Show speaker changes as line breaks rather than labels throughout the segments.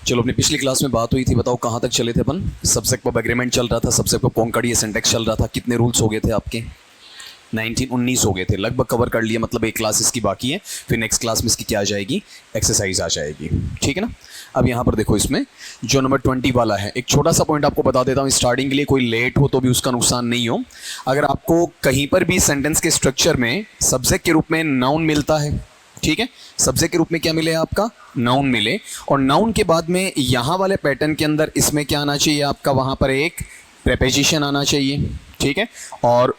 चलो, अपनी पिछली क्लास में बात हुई थी, बताओ कहाँ तक चले थे अपन। सब्जेक्ट वर्ब एग्रीमेंट चल रहा था, सब्जेक्ट वर्ब कॉन्कर्ड, ये सिंटेक्स चल रहा था। कितने रूल्स हो गए थे आपके? 19 हो गए थे, लगभग कवर कर लिया। मतलब एक क्लास इसकी बाकी है, फिर नेक्स्ट क्लास में इसकी क्या आ जाएगी, एक्सरसाइज आ जाएगी। ठीक है ना। अब यहाँ पर देखो, इसमें जो नंबर 20 वाला है, एक छोटा सा पॉइंट आपको बता देता हूँ स्टार्टिंग के लिए, कोई लेट हो तो भी उसका नुकसान नहीं हो। अगर आपको कहीं पर भी सेंटेंस के स्ट्रक्चर में सब्जेक्ट के रूप में नाउन मिलता है, ठीक है, सब्जेक्ट के रूप में क्या मिले आपका, नाउन मिले, और नाउन के बाद में यहाँ वाले पैटर्न के अंदर इसमें क्या आना चाहिए आपका, वहाँ पर एक प्रेपोजिशन आना चाहिए। ठीक है, और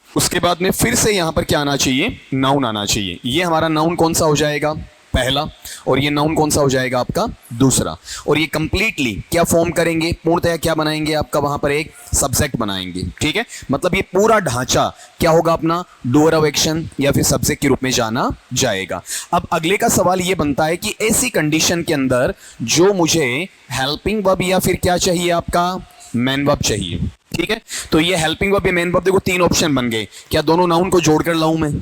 उसके बाद में फिर से यहाँ पर क्या आना चाहिए, नाउन आना चाहिए। ये हमारा नाउन कौन सा हो जाएगा, पहला, और ये नाउन कौन सा हो जाएगा आपका, दूसरा। और ये कंप्लीटली क्या फॉर्म करेंगे, पूर्णतः क्या बनाएंगे आपका, वहां पर एक सब्जेक्ट बनाएंगे। ठीक है, मतलब ये पूरा ढांचा क्या होगा अपना, डूअर ऑफ एक्शन या फिर सब्जेक्ट के रूप में जाना जाएगा। अब अगले का सवाल ये बनता है कि ऐसी कंडीशन के अंदर जो मुझे हेल्पिंग वर्ब या फिर क्या चाहिए आपका, मेन वर्ब चाहिए। ठीक है, तो ये हेल्पिंग वर्ब या मेन वर्ब, देखो तीन ऑप्शन बन गए। क्या दोनों नाउन को जोड़कर लाऊं मैं,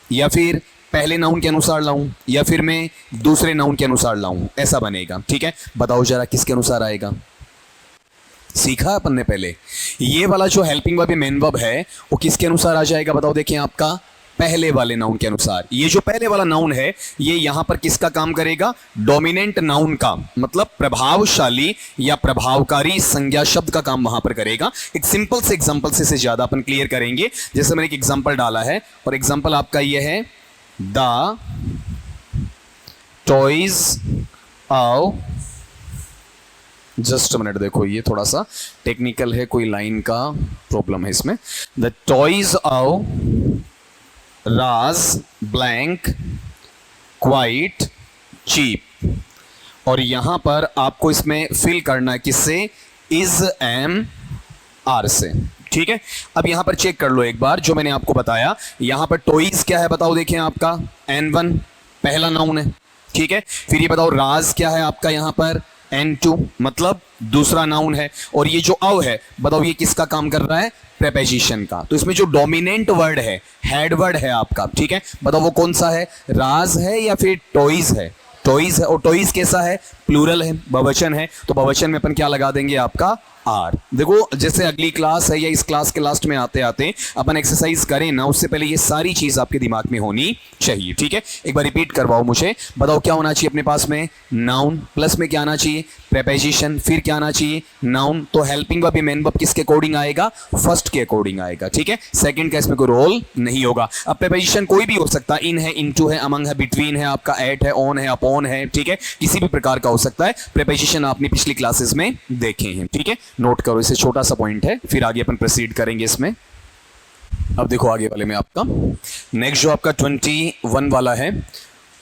या फिर पहले नाउन के अनुसार लाऊं, या फिर मैं दूसरे नाउन के अनुसार लाऊं, ऐसा बनेगा। ठीक है, बताओ जरा किसके अनुसार आएगा। सीखा अपन ने पहले, ये वाला जो हेल्पिंग वर्ब या मेन वर्ब है वो किसके अनुसार आ जाएगा, बताओ। देखिए आपका पहले वाले नाउन के अनुसार। ये जो पहले वाला नाउन है ये यहां पर किसका काम करेगा, डोमिनेंट नाउन का, मतलब प्रभावशाली या प्रभावकारी संज्ञा शब्द का काम वहां पर करेगा। एक सिंपल से एग्जांपल से ज्यादा अपन क्लियर करेंगे। जैसे मैंने एक एग्जांपल डाला है, और एग्जांपल आपका ये है, the toys of, just minute, देखो ये थोड़ा सा टेक्निकल है, कोई लाइन का प्रॉब्लम है इसमें। The toys of Raj blank quite cheap, और यहां पर आपको इसमें फिल करना है किससे, इज एम आर से। ठीक है, अब यहां पर चेक कर लो एक बार जो मैंने आपको बताया। यहां पर टॉयज क्या है बताओ, देखें आपका N1 पहला नाउन है। ठीक है, फिर ये बताओ राज क्या है आपका, यहां पर N2 मतलब दूसरा नाउन है, और ये जो अव है बताओ ये किसका काम कर रहा है, प्रेपोजिशन का। तो इसमें जो डोमिनेंट वर्ड है, हेड वर्ड है आपका, ठीक है, बताओ वो कौन सा है, राज है या फिर टॉयज है, टॉयज है। और टॉयज कैसा है, प्लूरल है, बहुवचन है, तो बहुवचन में अपन क्या लगा देंगे आपका, आर। देखो जैसे अगली क्लास है या इस क्लास के लास्ट में आते आते अपन एक्सरसाइज करें ना, उससे पहले ये सारी चीज आपके दिमाग में होनी चाहिए। ठीक है, एक बार रिपीट करवाओ मुझे, बताओ क्या होना चाहिए अपने पास में, नाउन, प्लस में क्या आना चाहिए, प्रेपोजिशन, फिर क्या आना चाहिए, नाउन। तो हेल्पिंग वर्ब या मेन वर्ब किसके अकॉर्डिंग आएगा, फर्स्ट के अकॉर्डिंग आएगा। ठीक है, सेकंड का इसमें कोई रोल नहीं होगा। अब प्रेपोजिशन कोई भी हो सकता है, इन है, इनटू है, अमंग है, बिटवीन है, आपका एट है, ऑन है, अपॉन है। ठीक है, किसी भी प्रकार का हो सकता है। प्रेपोजिशन आपने पिछली क्लासेस में देखे हैं। ठीक है, नोट करो, इसे छोटा सा पॉइंट है, फिर आगे अपन प्रोसीड करेंगे इसमें। अब देखो आगे वाले में आपका नेक्स्ट जो आपका 21 वाला है,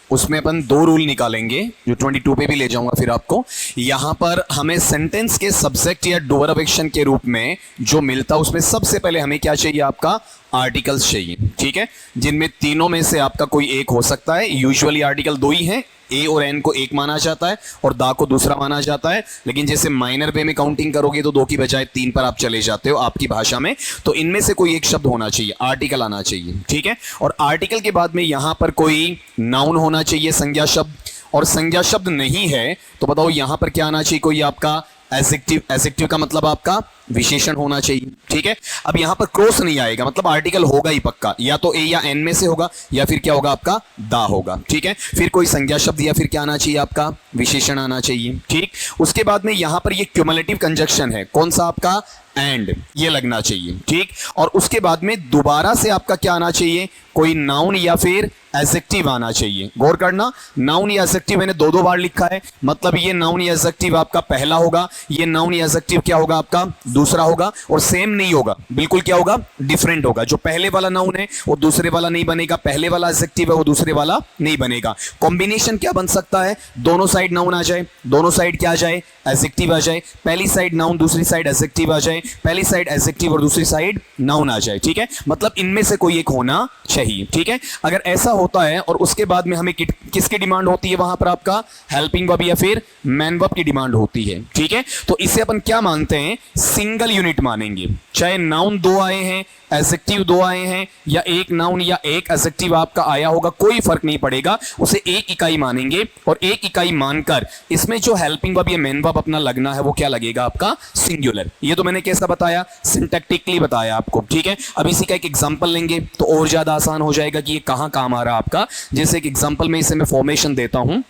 उसमें अपन दो रूल निकालेंगे, जो 22 पे भी ले जाऊंगा फिर आपको। यहां पर हमें सेंटेंस के सब्जेक्ट या डूअर ऑफ एक्शन के रूप में जो मिलता है, उसमें सबसे पहले हमें क्या चाहिए आपका, आर्टिकल्स चाहिए। ठीक है, जिनमें तीनों में से आपका कोई एक हो सकता है। यूजुअली आर्टिकल दो ही हैं, ए और एन को एक माना जाता है और दा को दूसरा माना जाता है। लेकिन जैसे माइनर वे में काउंटिंग करोगे तो दो की बजाय तीन पर आप चले जाते हो आपकी भाषा में। तो इनमें से कोई एक शब्द होना चाहिए, आर्टिकल आना चाहिए। ठीक है, और आर्टिकल के बाद में यहां पर कोई नाउन होना चाहिए, संज्ञा शब्द। और संज्ञा शब्द नहीं है तो बताओ यहां पर क्या आना चाहिए, कोई आपका एडजेक्टिव। एडजेक्टिव का मतलब आपका विशेषण होना चाहिए। ठीक है, अब यहां पर क्रॉस नहीं आएगा, मतलब आर्टिकल होगा ही पक्का, या तो ए या एन में से होगा, या फिर क्या होगा आपका, दा होगा। ठीक है, फिर कोई संज्ञा शब्द या फिर क्या आना चाहिए आपका, विशेषण आना चाहिए। ठीक, उसके बाद में यहां पर ये क्यूमुलेटिव कंजक्शन है, कौन सा आपका, एंड, ये लगना चाहिए। ठीक, और उसके बाद में दोबारा से आपका क्या आना चाहिए, कोई नाउन या फिर एडजेक्टिव आना चाहिए। गौर करना, नाउन या एडजेक्टिव मैंने दो दो बार लिखा है, मतलब ये नाउन या एडजेक्टिव आपका पहला होगा, ये नाउन या एडजेक्टिव क्या होगा आपका, दूसरा होगा। और सेम नहीं होगा, बिल्कुल क्या होगा, डिफरेंट होगा। जो पहले वाला नाउन है वो दूसरे वाला नहीं बनेगा, पहले वाला एडजेक्टिव है वो दूसरे वाला नहीं बनेगा। कॉम्बिनेशन क्या बन सकता है, दोनों साइड नाउन आ जाए, दोनों साइड क्या आ जाए, एडजेक्टिव आ जाए, पहली साइड नाउन दूसरी साइड एडजेक्टिव आ जाए, पहली साइड एडजेक्टिव और दूसरी साइड नाउन आ जाए। ठीक है, मतलब इनमें से कोई एक होना चाहिए। ठीक है, अगर ऐसा होता है और उसके बाद में हमें किसकी डिमांड होती है, वहां पर आपका हेल्पिंग वर्ब या फिर मेन वर्ब की डिमांड होती है। ठीक है, तो इसे अपन क्या मानते हैं, सिंगल यूनिट मानेंगे, चाहे नाउन दो आए हैं, एडजेक्टिव दो आए हैं, या एक नाउन या एक एडजेक्टिव आपका आया होगा, कोई फर्क नहीं पड़ेगा, उसे एक इकाई मानेंगे। और एक इकाई मानकर इसमें जो हेल्पिंग वर्ब या मेन वर्ब अपना लगना है वो क्या लगेगा आपका, सिंगुलर। ये तो मैंने कैसा बताया, सिंटैक्टिकली बताया आपको, ठीक है। अब इसी का एक एग्जांपल लेंगे तो और ज्यादा आसान हो जाएगा कि ये कहां काम आ रहा है आपका। जैसे एक एग्जांपल में इसे मैं फॉर्मेशन देता हूं।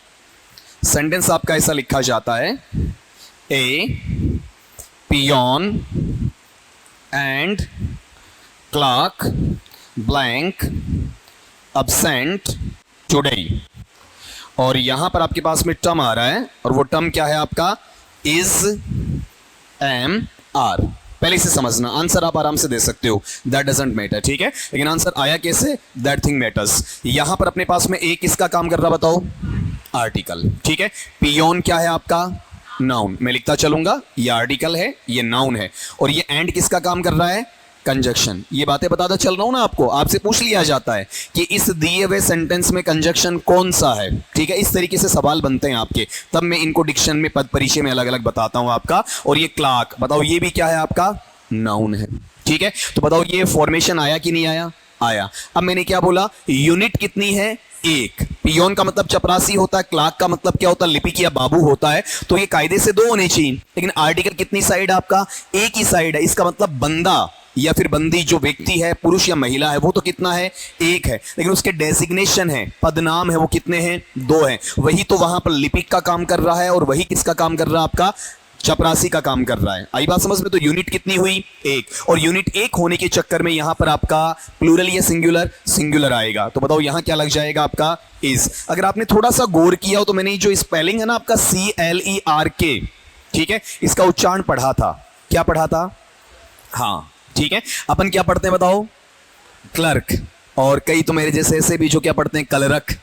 सेंटेंस आपका ऐसा लिखा जाता है, a peon and clerk blank absent today. और यहां पर आपके पास में टर्म आ रहा है, और वो टर्म क्या है आपका, इज एम आर। पहले से समझना, आंसर आप आराम से दे सकते हो, दैट डजंट मैटर, ठीक है। लेकिन आंसर आया कैसे, दैट थिंग मैटर्स। यहां पर अपने पास में एक किसका काम कर रहा बताओ, आर्टिकल, ठीक है। पियोन क्या है आपका, नाउन। मैं लिखता चलूंगा, ये आर्टिकल है, ये नाउन है, और ये एंड किसका काम कर रहा है, कंजक्शन। ये बातें बताता चल रहा हूं ना आपको, आपसे पूछ लिया जाता है कि इस दिए हुए सेंटेंस में कंजक्शन कौन सा है, ठीक है। इस तरीके से सवाल बनते हैं आपके, तब मैं इनको डिक्शन में, पद परिचय में अलग अलग बताता हूं आपका। और ये क्लार्क बताओ, ये भी क्या है आपका, नाउन है, ठीक है। तो बताओ ये फॉर्मेशन आया कि नहीं आया, आया। अब मैंने क्या बोला, यूनिट कितनी है, एक। पियोन का मतलब चपरासी होता है, क्लार्क का मतलब क्या होता है, लिपिक या बाबू होता है, तो ये कायदे से दो होने चाहिए। लेकिन आर्टिकल कितनी साइड आपका, एक ही साइड है। इसका मतलब बंदा या फिर बंदी, जो व्यक्ति है, पुरुष या महिला है, वो तो कितना है, एक है। लेकिन उसके डेजिग्नेशन है, पदनाम है, वो कितने हैं, दो हैं। वही तो वहां पर लिपिक का काम कर रहा है, और वही किसका काम कर रहा है, आपका चपरासी का काम कर रहा है। आई बात समझ में। तो यूनिट कितनी हुई, एक। और यूनिट एक होने के चक्कर में यहां पर आपका प्लूरल या सिंगुलर, सिंगुलर आएगा। तो बताओ यहां क्या लग जाएगा आपका, इज। अगर आपने थोड़ा सा गौर किया हो तो मैंने जो स्पेलिंग है ना आपका, CLERK, ठीक है, इसका उच्चारण पढ़ा था। क्या पढ़ा था, हाँ, ठीक है। अपन क्या पढ़ते हैं बताओ, क्लर्क। और कई तो मेरे जैसे ऐसे भी जो क्या पढ़ते हैं, कलरक,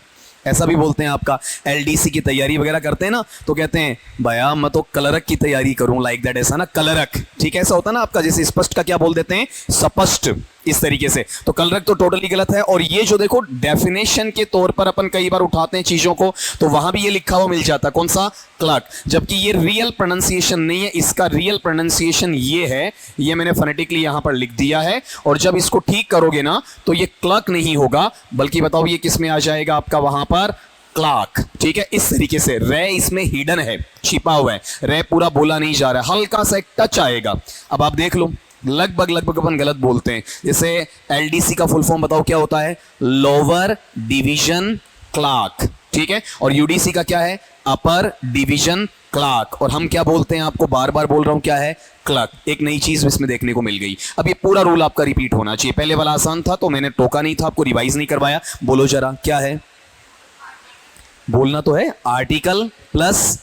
ऐसा भी बोलते हैं। आपका LDC की तैयारी वगैरह करते हैं ना, तो कहते हैं भैया मैं तो कलरक की तैयारी करूं, लाइक दैट, ऐसा ना, कलरक, ठीक है। ऐसा होता है ना आपका, जैसे स्पष्ट का क्या बोल देते हैं, स्पष्ट, इस तरीके से। तो कलरक तो टोटली गलत है। और ये जो देखो डेफिनेशन के तौर पर अपन कई बार उठाते हैं चीजों को, तो वहां भी ये लिखा हुआ मिल जाता है, कौन सा, क्लर्क। जबकि ये रियल प्रोनाउंसिएशन नहीं है, इसका रियल प्रोनाउंसिएशन ये है, ये मैंने फोनेटिकली यहां पर लिख दिया है। और जब इसको ठीक करोगे ना तो ये क्लर्क नहीं होगा, बल्कि बताओ ये किस में आ जाएगा आपका, वहां पर क्लार्क, ठीक है। इस तरीके से रे इसमें हिडन है, छिपा हुआ है, रे पूरा बोला नहीं जा रहा है, हल्का सा एक टच आएगा। अब आप देख लो, लगभग अपन गलत बोलते हैं। जैसे LDC का फुल फॉर्म बताओ क्या होता है, लोअर डिवीजन क्लार्क, ठीक है। और UDC का क्या है, अपर डिवीजन क्लार्क। और हम क्या बोलते हैं, आपको बार बार बोल रहा हूं, क्या है, क्लर्क। एक नई चीज इसमें देखने को मिल गई। अब ये पूरा रूल आपका रिपीट होना चाहिए। पहले वाला आसान था तो मैंने टोका नहीं था, आपको रिवाइज नहीं करवाया। बोलो जरा क्या है, बोलना तो है, आर्टिकल प्लस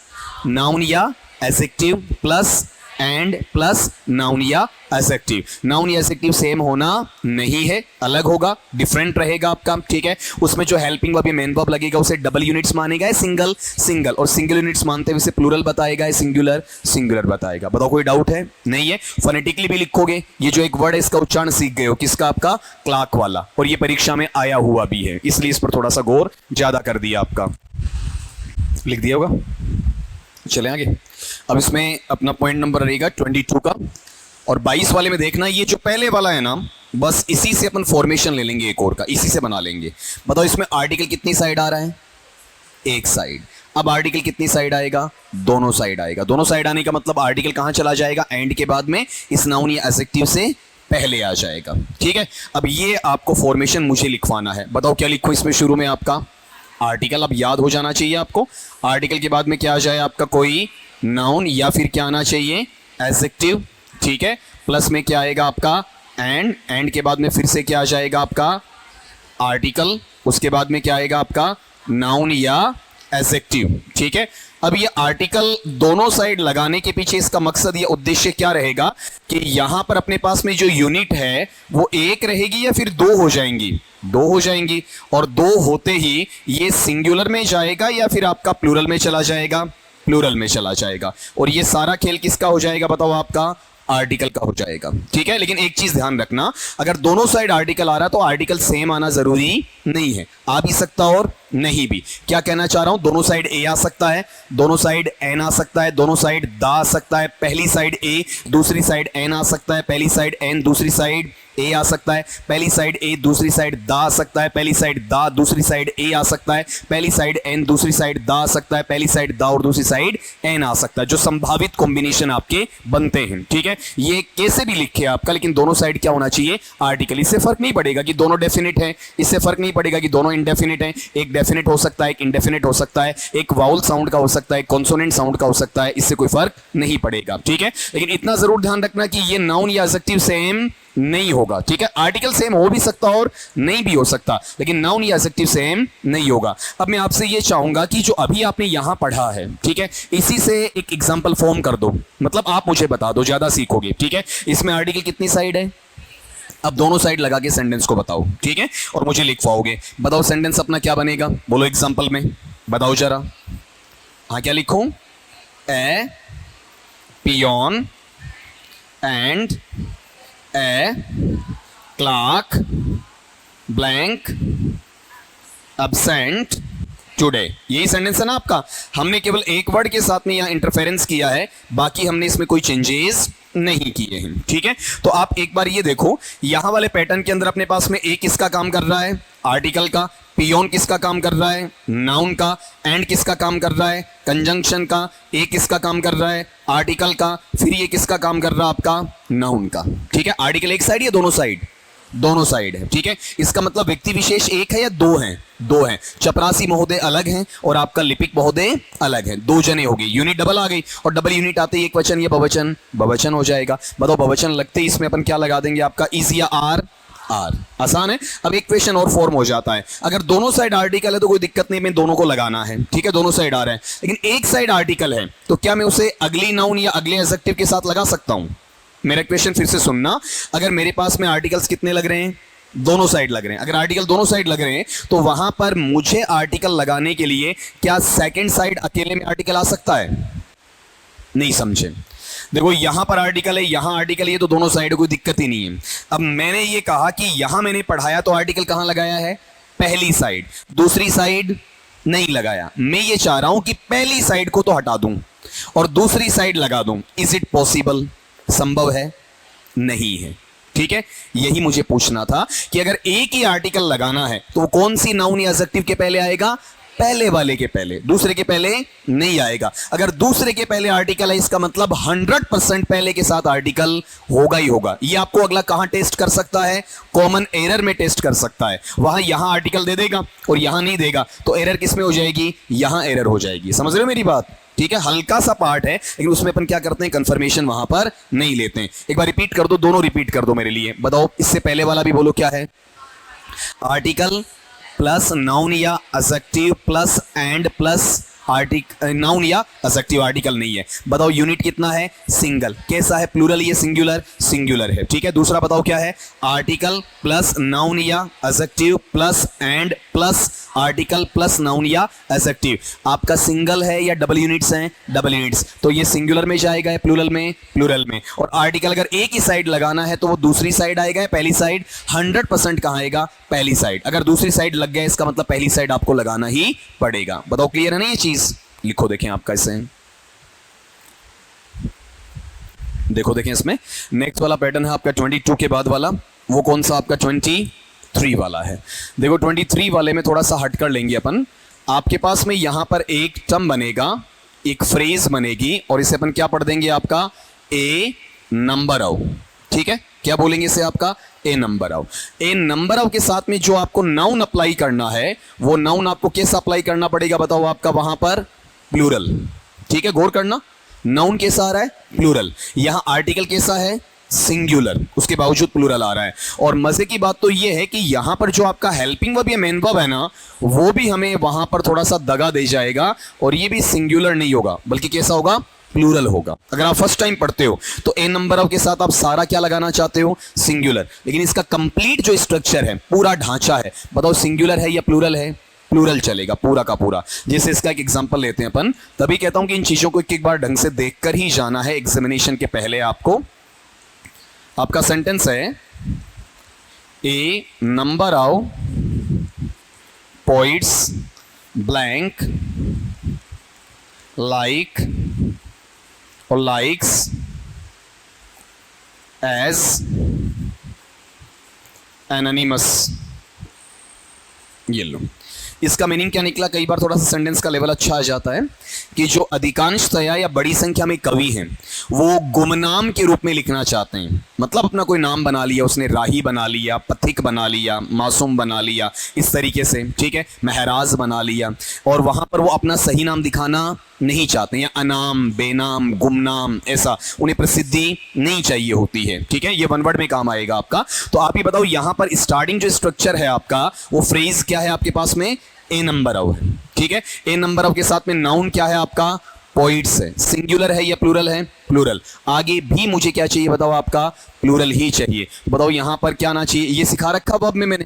नाउन या adjective plus and plus noun या एडजेक्टिव। नाउन या एडजेक्टिव सेम होना नहीं है, अलग होगा, डिफरेंट रहेगा आपका, ठीक है। उसमें जो हेल्पिंग वर्ब या मेन वर्ब लगेगा उसे डबल यूनिट्स मानेगा, सिंगल सिंगल, और सिंगल यूनिट्स मानते हुए उसे प्लूरल बताएगा, सिंगुलर सिंगुलर बताएगा। बताओ कोई डाउट है, नहीं है। फोनेटिकली भी लिखोगे, ये जो एक वर्ड है इसका उच्चारण सीख गए हो, किसका, आपका क्लार्क वाला, और ये परीक्षा में आया हुआ भी है, इसलिए इस पर थोड़ा सा गौर ज्यादा कर दिया आपका, लिख दिया होगा। चले आगे। अब इसमें अपना पॉइंट नंबर रहेगा 22 का, और 22 वाले में देखना, ये जो पहले वाला है ना, बस इसी से अपन फॉर्मेशन ले लेंगे एक और का, इसी से बना लेंगे। बताओ इसमें आर्टिकल कितनी साइड आ रहा है, एक साइड। अब आर्टिकल कितनी साइड आएगा, दोनों साइड आएगा। दोनों साइड आने का मतलब आर्टिकल कहां चला जाएगा, एंड के बाद में, इस नाउन या एडजेक्टिव से पहले आ जाएगा, ठीक है। अब ये आपको फॉर्मेशन मुझे लिखवाना है। बताओ क्या लिखो इसमें, शुरू में आपका आर्टिकल, अब याद हो जाना चाहिए आपको। आर्टिकल के बाद में क्या आ जाए आपका, कोई नाउन या फिर क्या आना चाहिए, एडजेक्टिव, ठीक है। प्लस में क्या आएगा आपका, एंड, एंड के बाद में फिर से क्या आ जाएगा आपका, आर्टिकल। उसके बाद में क्या आएगा आपका, नाउन या एडजेक्टिव, ठीक है। अब ये आर्टिकल दोनों साइड लगाने के पीछे इसका मकसद या उद्देश्य क्या रहेगा कि यहां पर अपने पास में जो यूनिट है वो एक रहेगी या फिर दो हो जाएंगी, दो हो जाएंगी। और दो होते ही ये सिंगुलर में जाएगा या फिर आपका प्लूरल में चला जाएगा, प्लूरल में चला जाएगा। और ये सारा खेल किसका हो जाएगा बताओ, आपका आर्टिकल का हो जाएगा, ठीक है। लेकिन एक चीज ध्यान रखना, अगर दोनों साइड आर्टिकल आ रहा है तो आर्टिकल सेम आना जरूरी नहीं है, आ भी सकता और नहीं भी। क्या कहना चाह रहा हूं, दोनों साइड ए आ सकता है, दोनों साइड एन आ सकता है, दोनों साइड दा आ सकता है, पहली साइड ए दूसरी साइड एन आ सकता है, पहली साइड एन दूसरी साइड ए आ सकता है, पहली साइड ए दूसरी साइड दा आ सकता है, पहली साइड दा दूसरी साइड ए आ सकता है, पहली साइड एन दूसरी साइड दा आ सकता है, पहली साइड दा और दूसरी साइड एन आ सकता है, जो संभावित कॉम्बिनेशन आपके बनते हैं। ठीक है, ये कैसे भी लिखे आपका, लेकिन दोनों साइड क्या होना चाहिए, आर्टिकल। इससे फर्क नहीं पड़ेगा कि दोनों डेफिनेट है, इससे फर्क नहीं पड़ेगा कि दोनों इंडेफिनिट है, एक डेफिनेट हो सकता है, एक इंडेफिनिट हो सकता है, एक वाउल साउंड का हो सकता है, कॉन्सोनेंट साउंड का हो सकता है, इससे कोई फर्क नहीं पड़ेगा। ठीक है, लेकिन इतना जरूर ध्यान रखना कि ये नाउन या एडजेक्टिव सेम नहीं होगा। ठीक है, आर्टिकल सेम हो भी सकता और नहीं भी हो सकता, लेकिन नाउन या एडजेक्टिव सेम नहीं होगा। अब मैं आपसे ये चाहूंगा कि जो अभी आपने यहां पढ़ा है, ठीक है, इसी से एक एग्जांपल फॉर्म कर दो, मतलब आप मुझे बता दो, ज्यादा सीखोगे। ठीक है, इसमें आर्टिकल कितनी साइड है, अब दोनों साइड लगा के सेंटेंस को बताओ। ठीक है, और मुझे लिखवाओगे। बताओ सेंटेंस अपना क्या बनेगा, बोलो एग्जांपल में बताओ जरा। हाँ, क्या लिखूं, a peon and a clerk blank absent today, यही सेंटेंस है ना आपका। हमने केवल एक वर्ड के साथ में यहां इंटरफेरेंस किया है, बाकी हमने इसमें कोई चेंजेस नहीं किए हैं। ठीक है, तो आप एक बार ये देखो, यहां वाले पैटर्न के अंदर अपने पास में ए किसका काम कर रहा है, आर्टिकल का, पियोन किसका काम कर रहा है, नाउन का, एंड किसका काम कर रहा है, कंजंक्शन का, ए किसका काम कर रहा है, आर्टिकल का, फिर ये किसका काम कर रहा है, आपका नाउन का। ठीक है, आर्टिकल एक साइड या दोनों साइड, दोनों साइड है। ठीक है, इसका मतलब व्यक्ति विशेष एक है या दो हैं, दो हैं। चपरासी महोदय अलग हैं और आपका लिपिक महोदय अलग हैं, दो जने हो गए, यूनिट डबल आ गई, और डबल यूनिट आते ही एक वचन या बहुवचन, बहुवचन हो जाएगा। बताओ बहुवचन लगते ही इसमें अपन क्या लगा देंगे, आपका इज या आर, आर। आसान है। अब एक क्वेश्चन और फॉर्म हो जाता है, अगर दोनों साइड आर्टिकल है तो कोई दिक्कत नहीं, मैं दोनों को लगाना है। ठीक है, दोनों साइड आ रहा है, लेकिन एक साइड आर्टिकल है तो क्या मैं उसे अगली नाउन या अगले एडजेक्टिव के साथ लगा सकता हूं। मेरा क्वेश्चन फिर से सुनना, अगर मेरे पास में आर्टिकल्स कितने लग रहे हैं, दोनों साइड लग रहे हैं, अगर आर्टिकल दोनों साइड लग रहे हैं तो वहां पर मुझे आर्टिकल लगाने के लिए क्या सेकंड साइड अकेले में आर्टिकल आ सकता है, नहीं समझे। देखो यहां पर आर्टिकल है, यहां आर्टिकल है, तो दोनों साइड कोई दिक्कत ही नहीं है। अब मैंने ये कहा कि यहां मैंने पढ़ाया तो आर्टिकल कहां लगाया है, पहली साइड, दूसरी साइड नहीं लगाया। मैं ये चाह रहा हूं कि पहली साइड को तो हटा दूं और दूसरी साइड लगा दूं। इज इट पॉसिबल, संभव है, नहीं है। ठीक है, यही मुझे पूछना था कि अगर एक ही आर्टिकल लगाना है तो कौन सी नाउन या एडजेक्टिव के पहले आएगा, पहले वाले के पहले, दूसरे के पहले नहीं आएगा। अगर दूसरे के पहले आर्टिकल है इसका मतलब 100% पहले के साथ आर्टिकल होगा ही होगा। ये आपको अगला कहां टेस्ट कर सकता है, कॉमन एरर में टेस्ट कर सकता है। वहां यहां आर्टिकल दे देगा और यहां नहीं देगा तो एरर किस में हो जाएगी, यहां एरर हो जाएगी। समझ रहे हो मेरी बात। ठीक है, हल्का सा पार्ट है लेकिन उसमें अपन क्या करते हैं, कंफर्मेशन वहां पर नहीं लेते हैं। एक बार रिपीट कर दो, दोनों रिपीट कर दो मेरे लिए। बताओ इससे पहले वाला भी बोलो, क्या है, आर्टिकल प्लस नाउन या adjective plus and plus article, noun या एडजेक्टिव, आर्टिकल नहीं है। बताओ यूनिट कितना है, सिंगल। कैसा है, प्लूरल या सिंगुलर, सिंगुलर है। ठीक है, दूसरा बताओ क्या है, आर्टिकल प्लस नाउन या adjective plus and plus article plus noun या एडजेक्टिव। आपका सिंगल है या डबल यूनिट्स हैं, डबल यूनिट्स, तो ये सिंगुलर में जाएगा या प्लूरल में, प्लूरल में। और आर्टिकल अगर एक ही साइड लगाना है तो वो दूसरी साइड आएगा या पहली साइड, 100% कहां आएगा, पहली साइड। अगर दूसरी साइड लग गया इसका मतलब पहली साइड आपको लगाना ही पड़ेगा। बताओ क्लियर है ना ये चीज। लिखो देखें आपका इसे, देखो देखें इसमें नेक्स्ट वाला पैटर्न है आपका 22 के बाद वाला, वो कौन सा आपका 23 वाला है। देखो 23 वाले में थोड़ा सा हट कर लेंगे अपन। आपके पास में यहां पर एक टर्म बनेगा, एक फ्रेज बनेगी और इसे अपन क्या पढ़ देंगे, आपका ए नंबर ऑफ। ठीक है, क्या बोलेंगे इसे, आपका a number of. A number of के साथ में जो आपको नाउन अप्लाई करना है वो नाउन आपको कैसा अप्लाई करना पड़ेगा, बताओ आपका वहां पर प्लूरल। ठीक है, गौर करना, नाउन कैसा आ रहा है, प्लूरल। यहां आर्टिकल कैसा है, सिंगुलर, उसके बावजूद प्लूरल आ रहा है। और मजे की बात तो यह है कि यहां पर जो आपका हेल्पिंग वर्ब या मेन वर्ब है ना, वो भी हमें वहां पर थोड़ा सा दगा दे जाएगा और ये भी सिंगुलर नहीं होगा बल्कि कैसा होगा, प्लूरल होगा। अगर आप फर्स्ट टाइम पढ़ते हो तो ए नंबर ऑफ के साथ आप सारा क्या लगाना चाहते हो, सिंगुलर। लेकिन इसका कंप्लीट जो स्ट्रक्चर है, पूरा ढांचा है, बताओ सिंगुलर है या प्लूरल है, प्लूरल चलेगा पूरा का पूरा। जैसे इसका एक एग्जांपल लेते हैं अपन, तभी कहता हूं कि इन चीजों को एक बार ढंग से देखकर ही जाना है एग्जामिनेशन के पहले आपको। आपका सेंटेंस है, a number of poets blank like और लाइक्स एज एनोनिमस। ये लो, इसका मीनिंग क्या निकला? कई बार थोड़ा सा सेंटेंस का लेवल अच्छा आ जाता है कि जो अधिकांशतया या बड़ी संख्या में कवि हैं वो गुमनाम के रूप में लिखना चाहते हैं। मतलब अपना कोई नाम बना लिया उसने, राही बना लिया, पथिक बना लिया, मासूम बना लिया, इस तरीके से, ठीक है, महराज बना लिया, और वहां पर वो अपना सही नाम दिखाना नहीं चाहते, या अनाम, बेनाम, गुमनाम, ऐसा उन्हें प्रसिद्धि नहीं चाहिए होती है। ठीक है, ये वन वर्ड में काम आएगा आपका। तो आप ही बताओ, यहां पर स्टार्टिंग जो स्ट्रक्चर है आपका, वो फ्रेज क्या है आपके पास में? ए नंबर ऑफ। ठीक है, ए नंबर ऑफ के साथ में नाउन क्या है आपका? पोइट्स है। सिंगुलर है या प्लूरल है? प्लूरल। आगे भी मुझे क्या चाहिए बताओ? आपका प्लूरल ही चाहिए। बताओ यहां पर क्या आना चाहिए? ये सिखा रखा वर्ब में मैंने।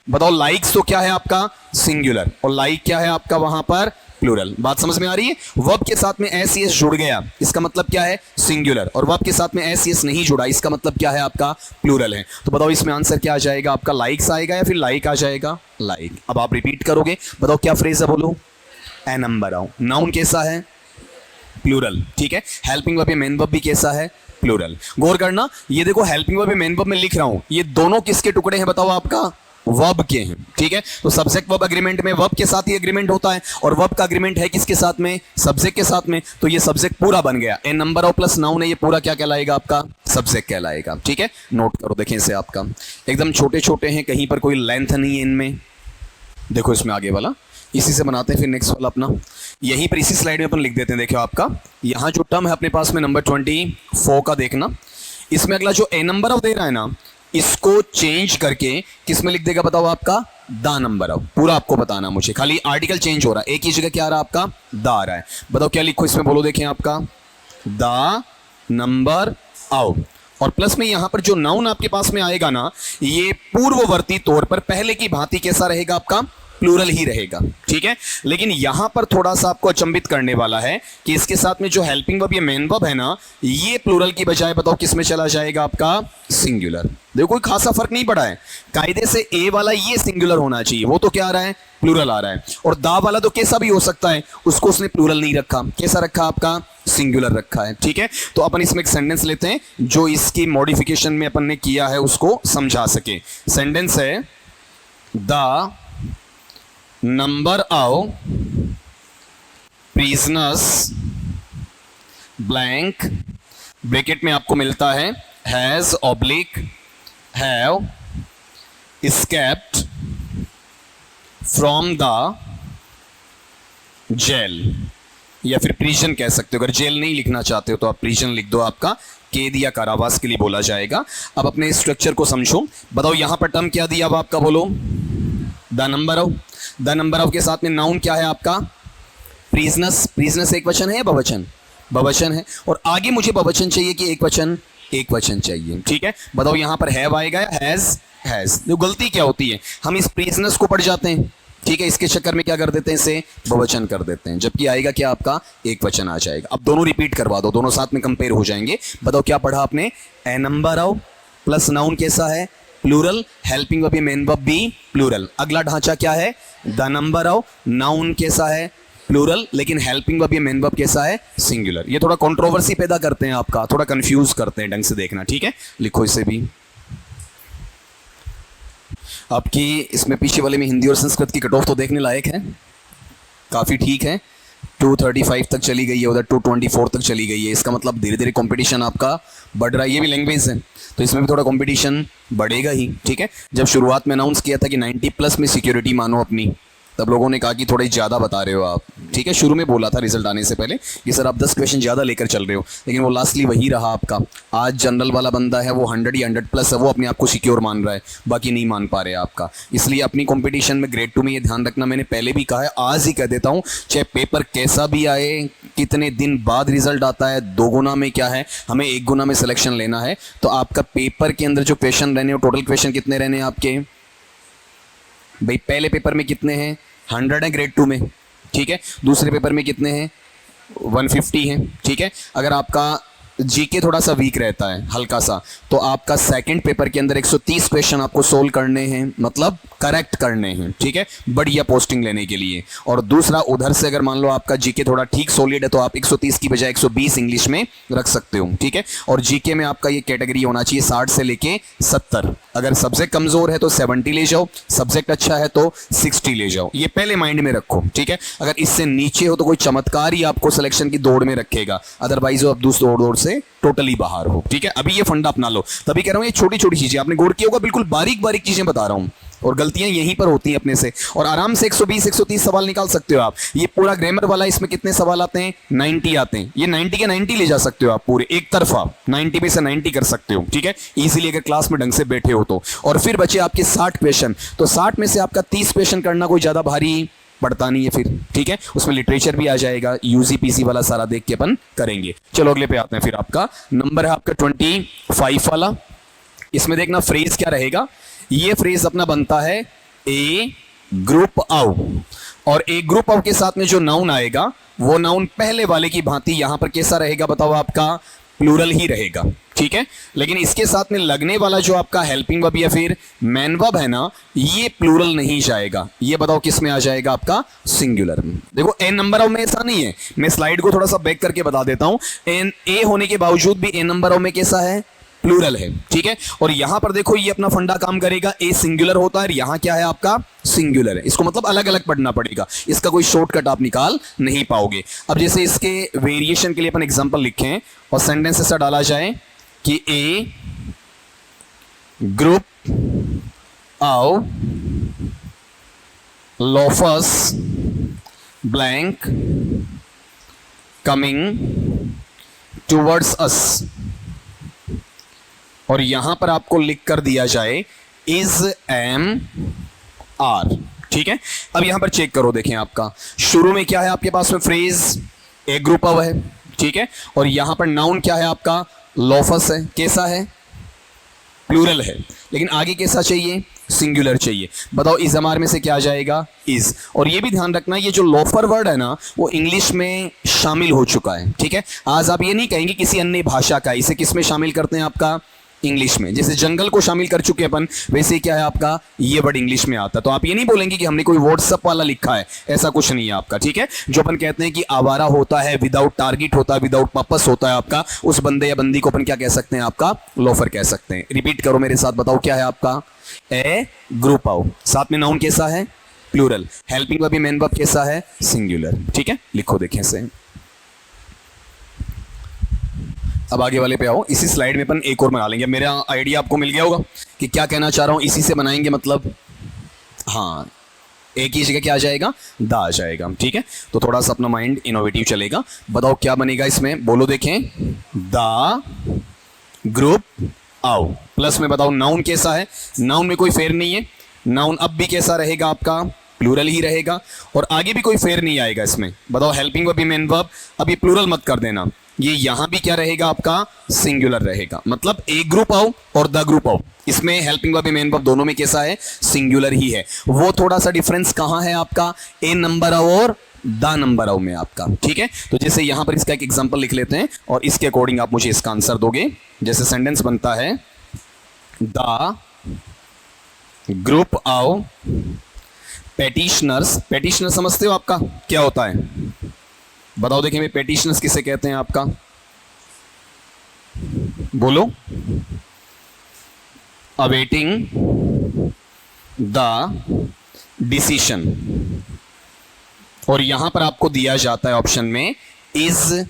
बताओ लाइक्स तो क्या है आपका? सिंगुलर, और लाइक क्या है आपका वहां पर? प्लूरल। बात समझ में आ रही है? वर्ब के साथ में एस एस जुड़ गया, इसका मतलब क्या है? सिंगुलर। और वर्ब के साथ में एस एस नहीं जुड़ा, इसका मतलब क्या है आपका? प्लूरल है। तो बताओ इसमें आंसर क्या आ जाएगा आपका? लाइक्स आएगा या फिर लाइक आ जाएगा? लाइक। अब आप रिपीट करोगे, बताओ क्या फ्रेज है, बोलो। ए नंबर ऑफ। नाउन कैसा है? प्लूरल। ठीक है, हेल्पिंग वर्ब या मेन वर्ब भी कैसा है? प्लूरल। गौर करना, ये देखो हेल्पिंग वर्ब या मेन वर्ब में लिख रहा हूं, ये दोनों किसके टुकड़े हैं बताओ? आपका वर्ब के हैं। ठीक है, तो सब्जेक्ट वर्ब एग्रीमेंट में वर्ब के साथ ही एग्रीमेंट होता है, और वर्ब का एग्रीमेंट है किसके साथ में? सब्जेक्ट के साथ में। तो ये सब्जेक्ट पूरा बन गया। ए नंबर ऑफ प्लस नाउन है, ये पूरा क्या कहलाएगा आपका? सब्जेक्ट कहलाएगा। ठीक है, नोट करो, देखें इसे, आपका एकदम छोटे छोटे हैं, कहीं पर कोई लेंथ नहीं है इनमें। देखो इसमें आगे वाला, इसी से बनाते हैं फिर नेक्स्ट वाला अपना, यहीं पर इसी स्लाइड में अपन लिख देते हैं। देखो आपका यहाँ जो टर्म है अपने पास में नंबर 24 का देखना, इसमें अगला जो ए नंबर ऑफ दे रहा है ना, इसको चेंज करके किस में लिख देगा बताओ? आपका द नंबर ऑफ। पूरा आपको बताना मुझे, खाली आर्टिकल चेंज हो रहा है, एक ही जगह क्या आ रहा है आपका? द आ रहा है। बताओ क्या लिखो इसमें, बोलो, देखें आपका द नंबर ऑफ। और प्लस में यहां पर जो नाउन आपके पास में आएगा ना, ये पूर्ववर्ती तौर पर पहले की भांति कैसा रहेगा आपका? प्लूरल ही रहेगा। ठीक है, लेकिन यहां पर थोड़ा सा आपको अचंभित करने वाला है कि इसके साथ में जो हेल्पिंग वर्ब या मेन वर्ब है ना, ये प्लूरल की बजाय बताओ किस में चला जाएगा आपका? सिंगुलर। देखो कोई खासा फर्क नहीं पड़ा है, कायदे से ए वाला ये सिंगुलर होना चाहिए, वो तो क्या आ रहा है? प्लूरल आ रहा है। और दा वाला तो कैसा भी हो सकता है, उसको उसने प्लूरल नहीं रखा, कैसा रखा आपका? सिंगुलर रखा है। ठीक है, तो अपन इसमें एक सेंटेंस लेते हैं जो इसकी मॉडिफिकेशन में अपन ने किया है उसको समझा सके। सेंटेंस है the number of prisoners blank, bracket में आपको मिलता है has oblique have escaped from the jail, या फिर प्रिजन कह सकते हो। अगर जेल नहीं लिखना चाहते हो तो आप प्रिजन लिख दो, आपका कैद या कारावास के लिए बोला जाएगा। अब अपने स्ट्रक्चर को समझो। बताओ यहां पर टर्म क्या दिया अब आपका? बोलो the number of. The number of के साथ में नाउन क्या है आपका? प्रिजनस। प्रिजनस एक वचन है या बहुवचन? बहुवचन है। और आगे मुझे बहुवचन चाहिए कि एक वचन? एक वचन चाहिए। ठीक है, बताओ यहां पर हैव आएगा या हैज? तो गलती क्या होती है, हम इस प्रिजनस को पढ़ जाते हैं, ठीक है, इसके चक्कर में क्या कर देते हैं? इसे बहुवचन कर देते हैं, जबकि आएगा क्या आपका? एक वचन आ जाएगा। अब दोनों रिपीट करवा दो, दोनों साथ में कंपेयर हो जाएंगे। बताओ क्या पढ़ा आपने? ए नंबर ऑफ प्लस नाउन कैसा है? प्लूरल। हेल्पिंग वर्ब या मेन वर्ब भी प्लूरल। अगला ढांचा क्या है? The number of. नाउन कैसा है? प्लूरल, लेकिन हेल्पिंग वर्ब या मेन वर्ब कैसा है? सिंगुलर। ये थोड़ा कंट्रोवर्सी पैदा करते हैं, आपका थोड़ा कंफ्यूज करते हैं, ढंग से देखना। ठीक है, लिखो इसे भी। आपकी इसमें पीछे वाले में हिंदी और संस्कृत की कट ऑफ तो देखने लायक है, काफ़ी ठीक है। 235 तक चली गई है, उधर 224 तक चली गई है। इसका मतलब धीरे धीरे कंपटीशन आपका बढ़ रहा है। ये भी लैंग्वेज है तो इसमें भी थोड़ा कंपटीशन बढ़ेगा ही। ठीक है, जब शुरुआत में अनाउंस किया था कि 90+ में सिक्योरिटी मानो अपनी, तब लोगों ने कहा कि थोड़े ज़्यादा बता रहे हो आप। ठीक है, शुरू में बोला था रिजल्ट आने से पहले कि सर आप 10 क्वेश्चन ज़्यादा लेकर चल रहे हो, लेकिन वो लास्टली वही रहा आपका। आज जनरल वाला बंदा है वो 100 या 100+ है, वो अपने आप को सिक्योर मान रहा है, बाकी नहीं मान पा रहे आपका। इसलिए अपनी कंपटीशन में ग्रेड 2 में ये ध्यान रखना, मैंने पहले भी कहा है, आज ही कह देता हूँ, चाहे पेपर कैसा भी आए, कितने दिन बाद रिजल्ट आता है, 2 गुना में क्या है, हमें 1 गुना में सिलेक्शन लेना है। तो आपका पेपर के अंदर जो क्वेश्चन रहने, टोटल क्वेश्चन कितने रहने आपके भाई? पहले पेपर में कितने हैं? 100 है ग्रेड 2 में। ठीक है, दूसरे पेपर में कितने हैं? 150 हैं। ठीक है, अगर आपका जीके थोड़ा सा वीक रहता है, हल्का सा, तो आपका सेकंड पेपर के अंदर 130 क्वेश्चन आपको सोल्व करने हैं, मतलब करेक्ट करने हैं, ठीक है, बढ़िया पोस्टिंग लेने के लिए। और दूसरा उधर से अगर मान लो आपका जीके थोड़ा ठीक सॉलिड है तो आप 130 की बजाय 120 इंग्लिश में रख सकते हो, ठीक है। और जीके में आपका ये कैटेगरी होना चाहिए 60 से लेके 70। अगर सब्जेक्ट कमजोर है तो 70 ले जाओ, सब्जेक्ट अच्छा है तो 60 ले जाओ, ये पहले माइंड में रखो, ठीक है। अगर इससे नीचे हो तो कोई चमत्कार ही आपको सिलेक्शन की दौड़ में रखेगा, अदरवाइज आप दूसरी दौड़ से टोटली बाहर हो, ठीक है। अभी ये फंडा अपना लो, तभी कह रहा हूं ये छोटी छोटी चीजें आपने गौर किया होगा, बिल्कुल बारीक बारीक चीजें बता रहा हूं, और गलतियां यहीं पर होती हैं अपने से। और आराम से 120 130 सवाल निकाल सकते हो आप। ये पूरा ग्रामर वाला, इसमें कितने सवाल आते हैं? 90 आते हैं। ये 90 के 90 ले जा सकते हो आप पूरे एक तरफा, 90 में से 90 कर सकते हो, ठीक है, इजीली, अगर क्लास में ढंग से बैठे हो तो। और फिर बचे आपके 60 क्वेश्चन, तो 60 में से आपका 30 क्वेश्चन करना कोई ज्यादा भारी पड़ता नहीं है फिर, ठीक है। उसमें लिटरेचर भी आ जाएगा, यूजी पीसी वाला सारा देख के अपन करेंगे। चलो अगले पे आते हैं। फिर आपका नंबर है आपका 25 वाला। इसमें देखना फ्रेज क्या रहेगा। ये फ्रेज अपना बनता है ए ग्रुप आउ, और ए ग्रुप आउ के साथ में जो नाउन आएगा वो नाउन पहले वाले की भांति यहां पर कैसा रहेगा बताओ? आपका प्लूरल ही रहेगा, ठीक है। लेकिन इसके साथ में लगने वाला जो आपका हेल्पिंग वर्ब या फिर मैन वर्ब है ना, ये प्लूरल नहीं जाएगा। ये बताओ किस में आ जाएगा? आपका सिंगुलर में। देखो ए नंबर ऑफ में ऐसा नहीं है, मैं स्लाइड को थोड़ा सा बैक करके बता देता हूं। ए होने के बावजूद भी ए नंबर ऑफ में कैसा है? प्लूरल है, ठीक है। और यहां पर देखो ये अपना फंडा काम करेगा, ए सिंगुलर होता है, यहां क्या है आपका? सिंगुलर है। इसको मतलब अलग अलग पढ़ना पड़ेगा, इसका कोई शॉर्टकट आप निकाल नहीं पाओगे। अब जैसे इसके वेरिएशन के लिए अपन एग्जांपल लिखें और सेंटेंस ऐसा डाला जाए कि ए ग्रुप आओ loafers blank coming towards us, और यहां पर आपको लिख कर दिया जाए इज एम आर, ठीक है। अब यहां पर चेक करो, देखें आपका शुरू में क्या है आपके पास में? फ्रेज ए ग्रुप ऑफ है, ठीक है। और यहां पर नाउन क्या है आपका? लोफस है। कैसा है? प्लूरल है। लेकिन आगे कैसा चाहिए? सिंगुलर चाहिए। बताओ इज एम आर में से क्या आ जाएगा? इज। और ये भी ध्यान रखना, ये जो लोफर वर्ड है ना वो इंग्लिश में शामिल हो चुका है, ठीक है। आज आप ये नहीं कहेंगे किसी अन्य भाषा का, इसे किस में शामिल करते हैं? आपका इंग्लिश में। जैसे जंगल को शामिल कर चुके अपन, वैसे क्या है आपका? ये वर्ड इंग्लिश में आता है। तो आप ये नहीं बोलेंगे कि हमने कोई व्हाट्सएप वाला लिखा है, ऐसा कुछ नहीं है आपका, ठीक है। जो अपन कहते हैं कि आवारा होता है, विदाउट टारगेट होता है, विदाउट पर्पस होता है आपका, उस बंदे या बंदी को अपन क्या कह सकते हैं? आपका लोफर कह सकते हैं। रिपीट करो मेरे साथ, बताओ क्या है आपका? ए ग्रुप आओ, साथ में नाउन कैसा है? Plural. Helping verb main verb कैसा है? सिंगुलर, ठीक है। लिखो देखें से। अब आगे वाले पे आओ। इसी स्लाइड में अपन एक और बना लेंगे। मेरा आइडिया आपको मिल गया होगा कि क्या कहना चाह रहा हूं। इसी से बनाएंगे, मतलब हाँ, एक ही जगह क्या आ जाएगा? दा आ जाएगा, ठीक है। तो थोड़ा सा अपना माइंड इनोवेटिव चलेगा। बताओ क्या बनेगा इसमें? बोलो देखें। दा ग्रुप आओ, प्लस में बताओ नाउन कैसा है? नाउन में कोई फेर नहीं है। नाउन अब भी कैसा रहेगा आपका? प्लूरल ही रहेगा। और आगे भी कोई फेर नहीं आएगा इसमें। बताओ हेल्पिंग वर्ब मेन वर्ब, अब ये प्लूरल मत कर देना, ये यहां भी क्या रहेगा आपका? सिंगुलर रहेगा। मतलब ए ग्रुप आओ और द ग्रुप आओ, इसमें हेल्पिंग वर्ब मेन वर्ब दोनों में कैसा है? सिंगुलर ही है। वो थोड़ा सा डिफरेंस कहां है आपका? ए नंबर आओ और द नंबर आओ में आपका, ठीक है। तो जैसे यहां पर इसका एक एग्जांपल लिख लेते हैं और इसके अकॉर्डिंग आप मुझे इसका आंसर दोगे। जैसे सेंटेंस बनता है द ग्रुप आओ पेटिशनर्स। पेटिशनर समझते हो आपका क्या होता है? बताओ देखें, पेटिशनर्स किसे कहते हैं आपका? बोलो। अवेटिंग द डिसीशन, और यहां पर आपको दिया जाता है ऑप्शन में इज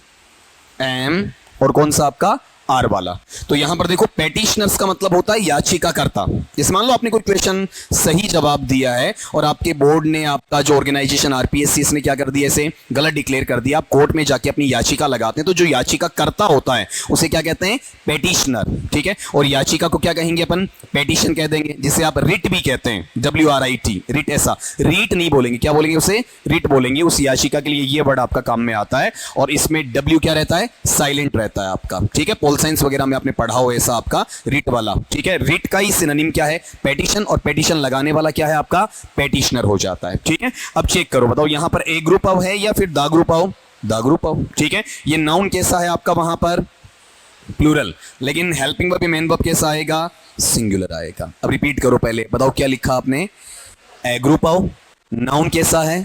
एम और कौन सा आपका? आर वाला। तो यहां पर देखो पेटिशनर्स का मतलब होता है याचिकाकर्ता। जैसे मान लो आपने कोई क्वेश्चन सही जवाब दिया है और आपके बोर्ड ने, आपका जो ऑर्गेनाइजेशन आरपीएससी, इसने क्या कर दिया? इसे गलत डिक्लेयर कर दिया। आप कोर्ट में जाके अपनी याचिका लगाते हैं, तो जो याचिकाकर्ता होता है उसे क्या कहते हैं? पेटिशनर, ठीक है। और याचिका को क्या कहेंगे अपन? पेटिशन कह देंगे, जिसे आप रिट भी कहते हैं, WRIT, रिट। ऐसा रीट नहीं बोलेंगे, क्या बोलेंगे उसे? रिट बोलेंगे। उस याचिका के लिए ये वर्ड आपका काम में आता है। और इसमें W क्या रहता है? साइलेंट रहता है आपका, ठीक है। साइंस वगैरह में आपने पढ़ा हो ऐसा आपका रिट वाला, ठीक है। रिट का ही सिनोनिम क्या है? पेटिशन। और पेटिशन लगाने वाला क्या है आपका? पेटिशनर हो जाता है, ठीक है। अब चेक करो, बताओ यहां पर ए ग्रुप ऑफ है या फिर the group of? The group of, ठीक है। ये नाउन कैसा है आपका? वहां पर प्लूरल, लेकिन हेल्पिंग वर्ब या मेन वर्ब कैसा आएगा? सिंगुलर आएगा। अब रिपीट करो, पहले बताओ क्या लिखा आपने? ए ग्रुप आओ, नाउन कैसा है?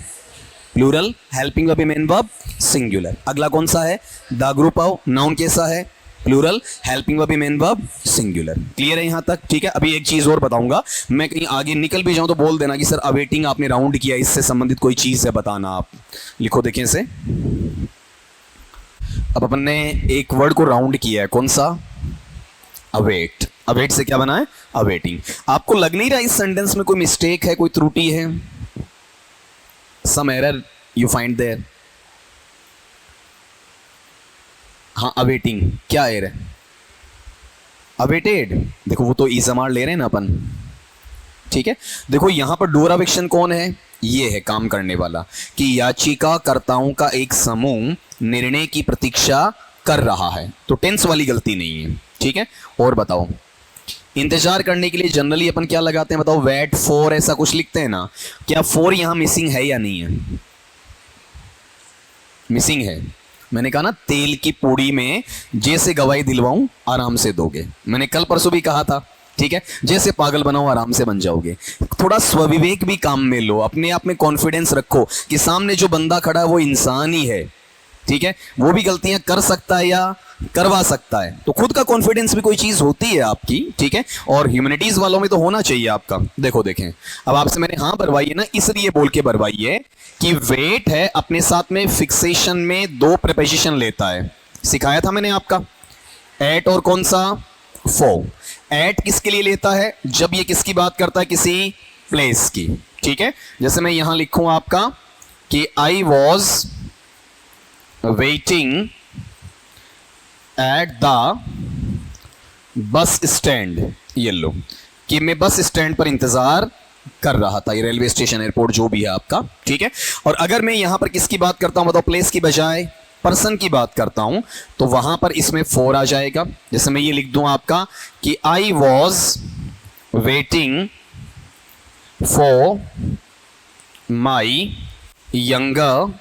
प्लूरल, हेल्पिंग वर्ब या मेन वर्ब सिंगुलर। अगला कौन सा है? द ग्रुप आओ, नाउन कैसा है? प्लूरल, हेल्पिंग वर्ब या मेन वर्ब सिंगुलर। क्लियर है यहां तक? ठीक है। अभी एक चीज और बताऊंगा, मैं कहीं आगे निकल भी जाऊं तो बोल देना कि सर अवेटिंग आपने राउंड किया, इससे संबंधित कोई चीज है बताना। आप लिखो, देखें इसे। अब अपन ने एक वर्ड को राउंड किया है, कौन सा? अवेट। अवेट से क्या बना है? अवेटिंग। आपको लग नहीं रहा इस सेंटेंस में कोई मिस्टेक है, कोई त्रुटि है? Some error you find there? हाँ, अवेटिंग क्या एरर है? अवेटेड। देखो वो तो ईजमार ले रहे हैं ना अपन, ठीक है। देखो यहां पर डोर ऑफ एक्शन कौन है? ये है काम करने वाला, कि याचिकाकर्ताओं का एक समूह निर्णय की प्रतीक्षा कर रहा है, तो टेंस वाली गलती नहीं है, ठीक है। और बताओ, इंतजार करने के लिए जनरली अपन क्या लगाते हैं? बताओ, वेट फॉर ऐसा कुछ लिखते हैं ना, क्या फॉर यहां मिसिंग है या नहीं है? मिसिंग है। मैंने कहा ना, तेल की पूड़ी में जैसे गवाही दिलवाऊं आराम से दोगे, मैंने कल परसों भी कहा था, ठीक है। जैसे पागल बनाओ आराम से बन जाओगे। थोड़ा स्वविवेक भी काम में लो, अपने आप में कॉन्फिडेंस रखो कि सामने जो बंदा खड़ा है वो इंसान ही है, ठीक है। वो भी गलतियां कर सकता है या करवा सकता है, तो खुद का कॉन्फिडेंस भी कोई चीज होती है आपकी, ठीक है। और ह्यूमैनिटीज वालों में तो होना चाहिए आपका। देखो देखें, अब आपसे मैंने हाँ भरवाई है ना, इसलिए बोल के भरवाई है कि वेट है अपने साथ में फिक्सेशन में दो प्रीपोजिशन लेता है। सिखाया था मैंने आपका, एट और कौन सा? फॉर। एट किसके लिए लेता है? जब ये किसकी बात करता है? किसी प्लेस की, ठीक है। जैसे मैं यहां लिखूं आपका कि I was waiting at the bus stand, ये लो, कि मैं बस स्टैंड पर इंतजार कर रहा था, ये रेलवे स्टेशन एयरपोर्ट जो भी है आपका, ठीक है। और अगर मैं यहां पर किसकी बात करता हूं? बताओ, प्लेस की बजाय पर्सन की बात करता हूं, तो वहां पर इसमें फॉर आ जाएगा। जैसे मैं ये लिख दूं आपका कि I was waiting for my younger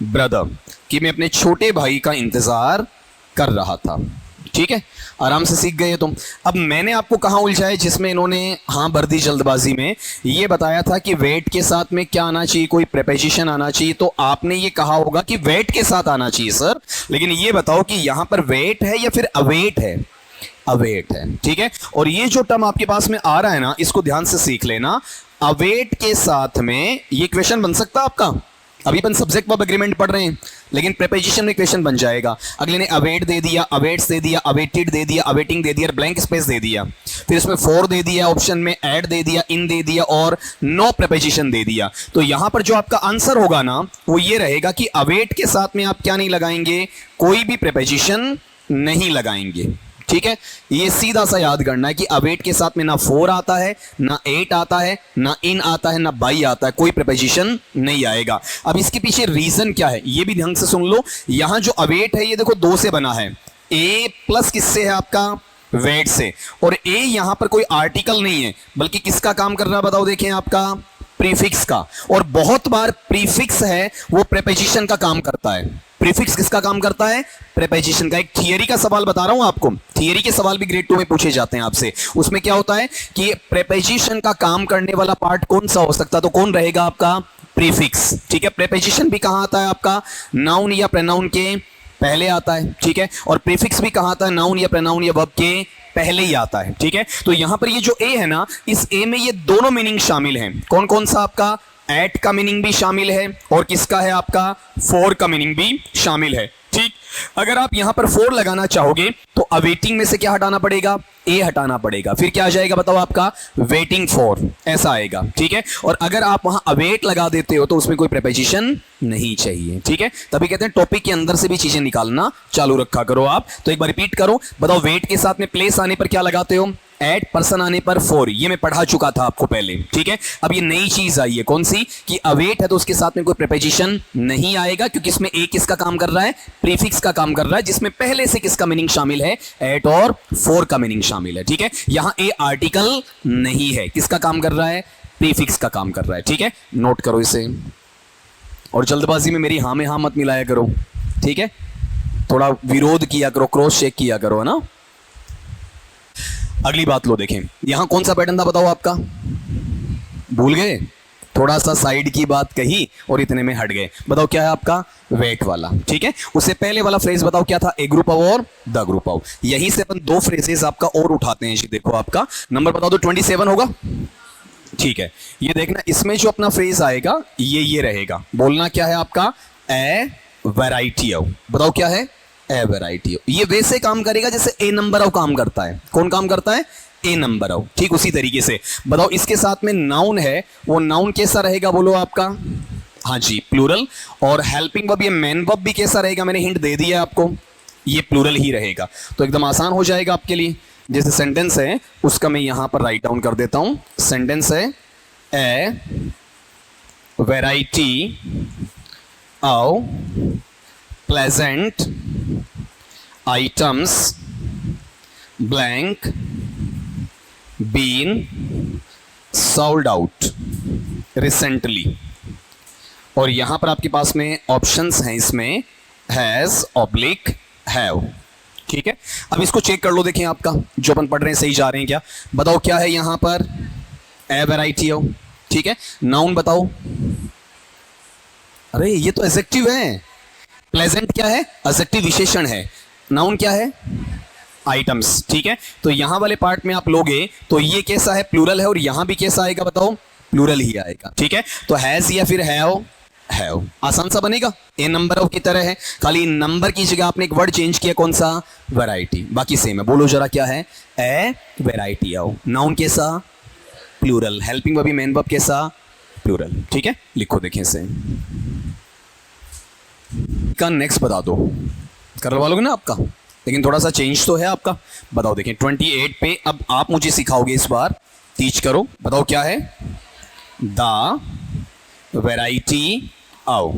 brother, कि मैं अपने छोटे भाई का इंतजार कर रहा था, ठीक है। आराम से सीख गए तुम। अब मैंने आपको कहां उलझा है, जिसमें इन्होंने हां भर दी जल्दबाजी में। ये बताया था कि वेट के साथ में क्या आना चाहिए? कोई प्रीपोजिशन आना चाहिए, तो आपने ये कहा होगा कि वेट के साथ आना चाहिए सर, लेकिन ये बताओ कि यहां पर वेट है या फिर अवेट है? अवेट है, ठीक है। और ये जो टर्म आपके पास में आ रहा है ना, इसको ध्यान से सीख लेना। अवेट के साथ में ये क्वेश्चन बन सकता है आपका। अभी अपन सब्जेक्ट वर्ब एग्रीमेंट पढ़ रहे हैं, लेकिन प्रीपोजिशन में क्वेश्चन बन जाएगा। अगले ने अवेट दे दिया, अवेट्स दे दिया, अवेटेड दे दिया, अवेटिंग दे दिया, ब्लैंक स्पेस दे दिया, फिर इसमें फॉर दे दिया, ऑप्शन में ऐड दे दिया, इन दे दिया और नो प्रीपोजिशन दे दिया। तो यहां पर जो आपका आंसर होगा ना, वो ये रहेगा कि अवेट के साथ में आप क्या नहीं लगाएंगे? कोई भी प्रीपोजिशन नहीं लगाएंगे, ठीक है। ये सीधा सा याद करना है कि अवेट के साथ में ना फोर आता है, ना एट आता है, ना इन आता है, ना बाई आता है, कोई प्रीपोजिशन नहीं आएगा। अब इसके पीछे रीजन क्या है ये भी ढंग से सुन लो। यहां जो अवेट है ये देखो दो से बना है, ए प्लस किससे है? आपका वेट से। और ए यहां पर कोई आर्टिकल नहीं है, बल्कि किसका काम कर रहा है? बताओ, देखें, आपका प्रीफिक्स का। और बहुत बार प्रीफिक्स है वो प्रीपोजिशन का काम करता है। प्रीफिक्स किसका काम करता है? प्रीपोजिशन का। एक थियरी का सवाल बता रहा हूं आपको, थियरी के सवाल भी ग्रेड 2 में पूछे जाते हैं आपसे। उसमें क्या होता है कि प्रीपोजिशन का काम करने वाला पार्ट कौन सा हो सकता है? तो कौन रहेगा? आपका प्रीफिक्स, ठीक है। प्रीपोजिशन भी कहां आता है? आपका नाउन या प्रोनाउन के पहले आता है, ठीक है। और प्रीफिक्स भी कहां आता है? नाउन या प्रोनाउन या वर्ब के पहले ही आता है, ठीक है। तो यहां पर ये जो ए है ना, इस ए में ये दोनों मीनिंग शामिल हैं। कौन कौन सा? आपका एट का मीनिंग भी शामिल है और किसका है? आपका फोर का मीनिंग भी शामिल है, ठीक। अगर आप यहां पर फोर लगाना चाहोगे तो अवेटिंग में से क्या हटाना पड़ेगा? ए हटाना पड़ेगा। फिर क्या आ जाएगा? बताओ, आपका वेटिंग फॉर ऐसा आएगा, ठीक है। और अगर आप वहां अवेट लगा देते हो तो उसमें कोई प्रीपोजिशन नहीं चाहिए, ठीक है। तभी कहते हैं टॉपिक के अंदर से भी चीजें निकालना चालू रखा करो आप। तो एक बार रिपीट करो, बताओ, वेट के साथ में प्लेस आने पर क्या लगाते हो? एट, पर्सन आने पर फोर। ये मैं पढ़ा चुका था आपको पहले, ठीक है। अब ये नई चीज आई है, कौन सी? कि अवेट है तो उसके साथ में कोई प्रीपोजिशन नहीं आएगा, क्योंकि इसमें ए किसका काम कर रहा है? प्रीफिक्स का काम कर रहा है, जिसमें पहले से किसका मीनिंग शामिल है? एट और फोर का मीनिंग शामिल है, ठीक है। यहां ए आर्टिकल नहीं है, किसका काम कर रहा है? प्रीफिक्स का काम कर रहा है, ठीक है। नोट करो इसे, और जल्दबाजी में मेरी हां में हां मत मिलाया करो, ठीक है। थोड़ा विरोध किया करो, क्रॉस चेक किया करो, है ना। अगली बात लो, देखें यहां कौन सा पैटर्न था बताओ आपका, भूल गए, थोड़ा सा साइड की बात कही और इतने में हट गए। बताओ क्या है आपका, वेट वाला, ठीक है। उससे पहले वाला फ्रेज बताओ क्या था, ए ग्रुप ऑफ और द ग्रुप ऑफ। यहीं से अपन दो फ्रेजेस आपका और उठाते हैं जी। देखो आपका नंबर बताओ तो 27 होगा, ठीक है। ये देखना, इसमें जो अपना फ्रेज आएगा ये रहेगा। बोलना क्या है आपका, ए वैरायटी ऑफ। बताओ क्या है, ए वैरायटी ऑफ। ये वैसे काम करेगा जैसे ए नंबर ऑफ काम करता है। कौन काम करता है, ए नंबर ऑफ, ठीक उसी तरीके से। बताओ इसके साथ में नाउन है, वो नाउन कैसा रहेगा बोलो आपका, हाँ जी प्लूरल। और हेल्पिंग वर्ब, ये मेन वर्ब भी कैसा रहेगा, मैंने हिंट दे दिया आपको, ये प्लूरल ही रहेगा। तो एकदम आसान हो जाएगा आपके लिए। जैसे सेंटेंस है उसका मैं यहां पर राइट डाउन कर देता हूं। सेंटेंस है, a variety of pleasant items blank been sold out recently. और यहां पर आपके पास में ऑप्शंस हैं, इसमें हैज ऑब्लिक हैव, ठीक है। अब इसको चेक कर लो, देखें आपका जो अपन पढ़ रहे हैं सही जा रहे हैं क्या। बताओ क्या है यहां पर, ए वैरायटी ऑफ, ठीक है। नाउन बताओ, अरे ये तो एडजेक्टिव है। प्लेजेंट क्या है, एडजेक्टिव विशेषण है। नाउन क्या है, आइटम्स, ठीक है। तो यहां वाले पार्ट में आप लोगे तो ये कैसा है, प्लूरल है। और यहां भी कैसा आएगा बताओ, प्लूरल ही आएगा, ठीक है। तो हैज या फिर हैव आसान सा बनेगा, ए नंबर ऑफ की तरह है। खाली नंबर की जगह आपने एक वर्ड चेंज किया, कौन सा, वैरायटी, बाकी सेम है। बोलो जरा क्या है, ए वैरायटी ऑफ। नाउन कैसा, plural. Helping verb, main verb कैसा, प्लूरल, ठीक है। लिखो देखें इसे का नेक्स्ट बता दो, करवा लोगे ना आपका, लेकिन थोड़ा सा चेंज तो है आपका। बताओ देखें 28 पे अब आप मुझे सिखाओगे इस बार, टीच करो। बताओ क्या है, द वैरायटी ऑफ।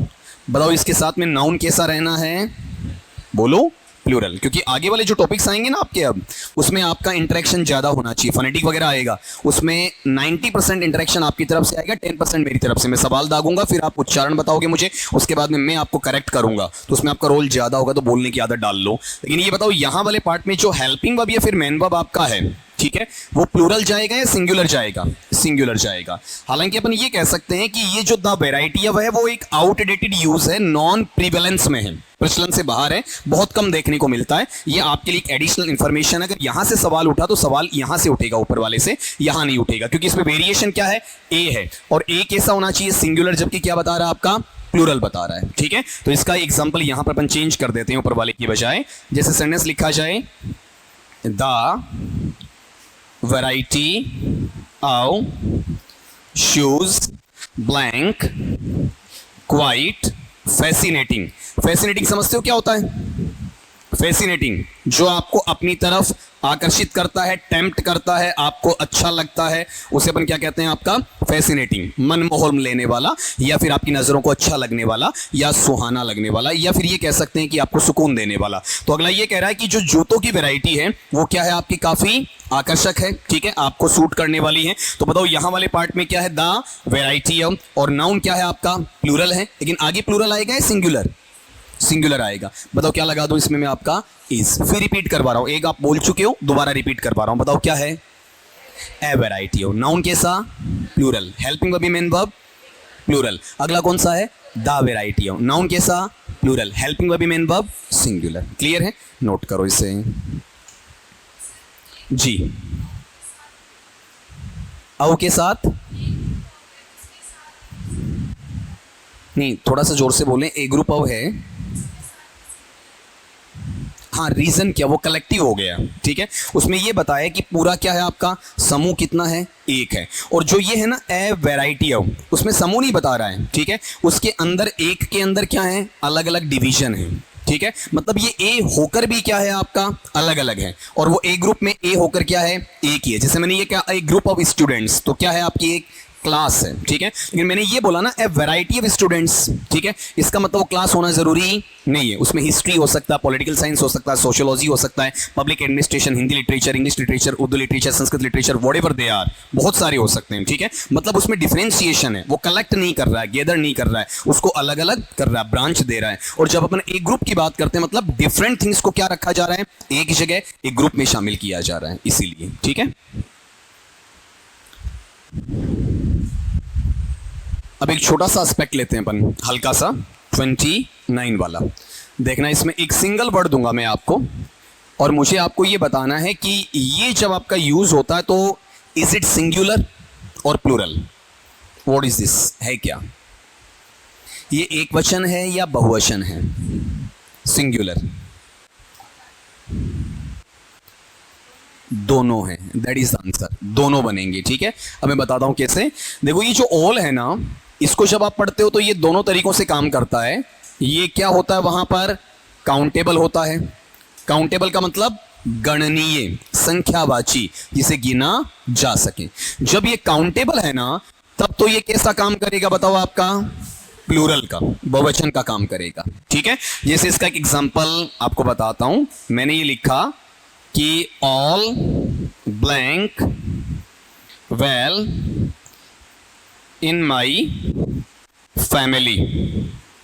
बताओ इसके साथ में नाउन कैसा रहना है, बोलो प्लूरल, क्योंकि आगे वाले जो टॉपिक्स आएंगे ना आपके अब, उसमें आपका इंटरेक्शन ज्यादा होना चाहिए। फोनेटिक वगैरह आएगा, उसमें 90% इंटरेक्शन आपकी तरफ से आएगा, 10% मेरी तरफ से। मैं सवाल दागूंगा, फिर आप उच्चारण बताओगे मुझे, उसके बाद में मैं आपको करेक्ट करूंगा, तो उसमें आपका रोल ज्यादा होगा, तो बोलने की आदत डाल लो। लेकिन ये बताओ यहाँ वाले पार्ट में जो हेल्पिंग वर्ब या फिर मेन वर्ब आपका है, ठीक है, वो प्लूरल जाएगा या सिंगुलर जाएगा, सिंगुलर जाएगा। हालांकि अपन ये कह सकते हैं कि ये जो द वैरायटी ऑफ है वो एक आउटडेटेड यूज है, नॉन प्रीवेलेंस में है, प्रचलन से बाहर है, बहुत कम देखने को मिलता है। ये आपके लिए एक एडिशनल इंफॉर्मेशन। अगर यहां से सवाल उठा तो सवाल यहां से उठेगा, ऊपर वाले से यहां नहीं उठेगा, क्योंकि इसमें वेरिएशन क्या है, ए है। और ए कैसा होना चाहिए, सिंगुलर, जबकि क्या बता रहा है आपका, प्लूरल बता रहा है, ठीक है। तो इसका एग्जाम्पल यहां पर अपन चेंज कर देते हैं ऊपर वाले की बजाय। जैसे सेंटेंस लिखा जाए, the variety of shoes blank quite fascinating. Fascinating समझते हो क्या होता है, फैसिनेटिंग, जो आपको अपनी तरफ आकर्षित करता है, टेम्प्ट करता है, आपको अच्छा लगता है, उसे अपन क्या कहते हैं आपका, फैसिनेटिंग, मनमोहन लेने वाला, या फिर आपकी नजरों को अच्छा लगने वाला, या सुहाना लगने वाला, या फिर ये कह सकते हैं कि आपको सुकून देने वाला। तो अगला ये कह रहा है कि जो जूतों की वैरायटी है वो क्या है आपकी, काफी आकर्षक है, ठीक है, आपको सूट करने वाली है। तो बताओ यहां वाले पार्ट में क्या है, द वैरायटी ऑफ, और नाउन क्या है आपका, प्लूरल है, लेकिन आगे प्लूरल आएगा या सिंगुलर, सिंगुलर आएगा। बताओ क्या लगा दो इसमें मैं आपका, इज। फिर रिपीट करवा रहा हूं, एक आप बोल चुके हो, दोबारा रिपीट करवा रहा हूं। बताओ क्या है, ए वैरायटी ऑफ। नाउन कैसा, plural. Helping verb, main verb, plural. अगला कौन सा है, द वैरायटी ऑफ। नाउन कैसा, plural. Helping verb, main verb, singular. Clear है, नोट करो इसे जी। औ के साथ नहीं, थोड़ा सा जोर से बोलें, ए ग्रुप ऑफ है, हाँ, रीजन क्या, वो कलेक्टिव हो गया, ठीक है। उसमें ये बताया कि पूरा क्या है आपका, समूह कितना है, एक है। और जो ये है ना, ए वैरायटी ऑफ, उसमें समूह नहीं बता रहा है, ठीक है, उसके अंदर एक के अंदर क्या है, अलग अलग डिवीजन है, ठीक है। मतलब ये ए होकर भी क्या है आपका, अलग अलग है। और वो ए ग्रुप में ए होकर क्या है, एक ही है। जैसे मैंने ये क्या, एक ग्रुप ऑफ स्टूडेंट्स, तो क्या है आपकी एक क्लास है, ठीक है। लेकिन मैंने ये बोला ना ए वैरायटी ऑफ स्टूडेंट्स, ठीक है, इसका मतलब वो क्लास होना जरूरी नहीं है। उसमें हिस्ट्री हो सकता है, पॉलिटिकल साइंस हो सकता है, सोशियोलॉजी हो सकता है, public administration, Hindi literature, English literature, Urdu literature, Sanskrit literature, whatever they are, बहुत सारे हो सकते हैं, ठीक है। मतलब उसमें डिफरेंशिएशन है, वो कलेक्ट नहीं कर रहा है, गैदर नहीं कर रहा है, उसको अलग अलग कर रहा है, ब्रांच दे रहा है। और जब अपन एक ग्रुप की बात करते हैं मतलब डिफरेंट थिंग्स को क्या रखा जा रहा है, एक जगह एक ग्रुप में शामिल किया जा रहा है, इसीलिए, ठीक है। अब एक छोटा सा एस्पेक्ट लेते हैं अपन, हल्का सा 29 वाला। देखना, इसमें एक सिंगल वर्ड दूंगा मैं आपको और मुझे आपको ये बताना है कि ये जब आपका यूज होता है तो इज इट सिंगुलर और प्लूरल, व्हाट इज दिस, है क्या ये एक वचन है या बहुवचन है? सिंगुलर, दोनों हैं, दैट इज आंसर, दोनों बनेंगे, ठीक है। अब मैं बताता हूं कैसे। देखो ये जो ऑल है ना, इसको जब आप पढ़ते हो तो ये दोनों तरीकों से काम करता है। ये क्या होता है वहां पर, काउंटेबल होता है। काउंटेबल का मतलब गणनीय, संख्यावाची, जिसे गिना जा सके। जब ये काउंटेबल है ना तब तो ये कैसा काम करेगा बताओ, आपका प्लूरल का, बहुवचन का काम करेगा, ठीक है। जैसे इसका एक एग्जांपल आपको बताता हूं। मैंने ये लिखा कि all blank well in my family,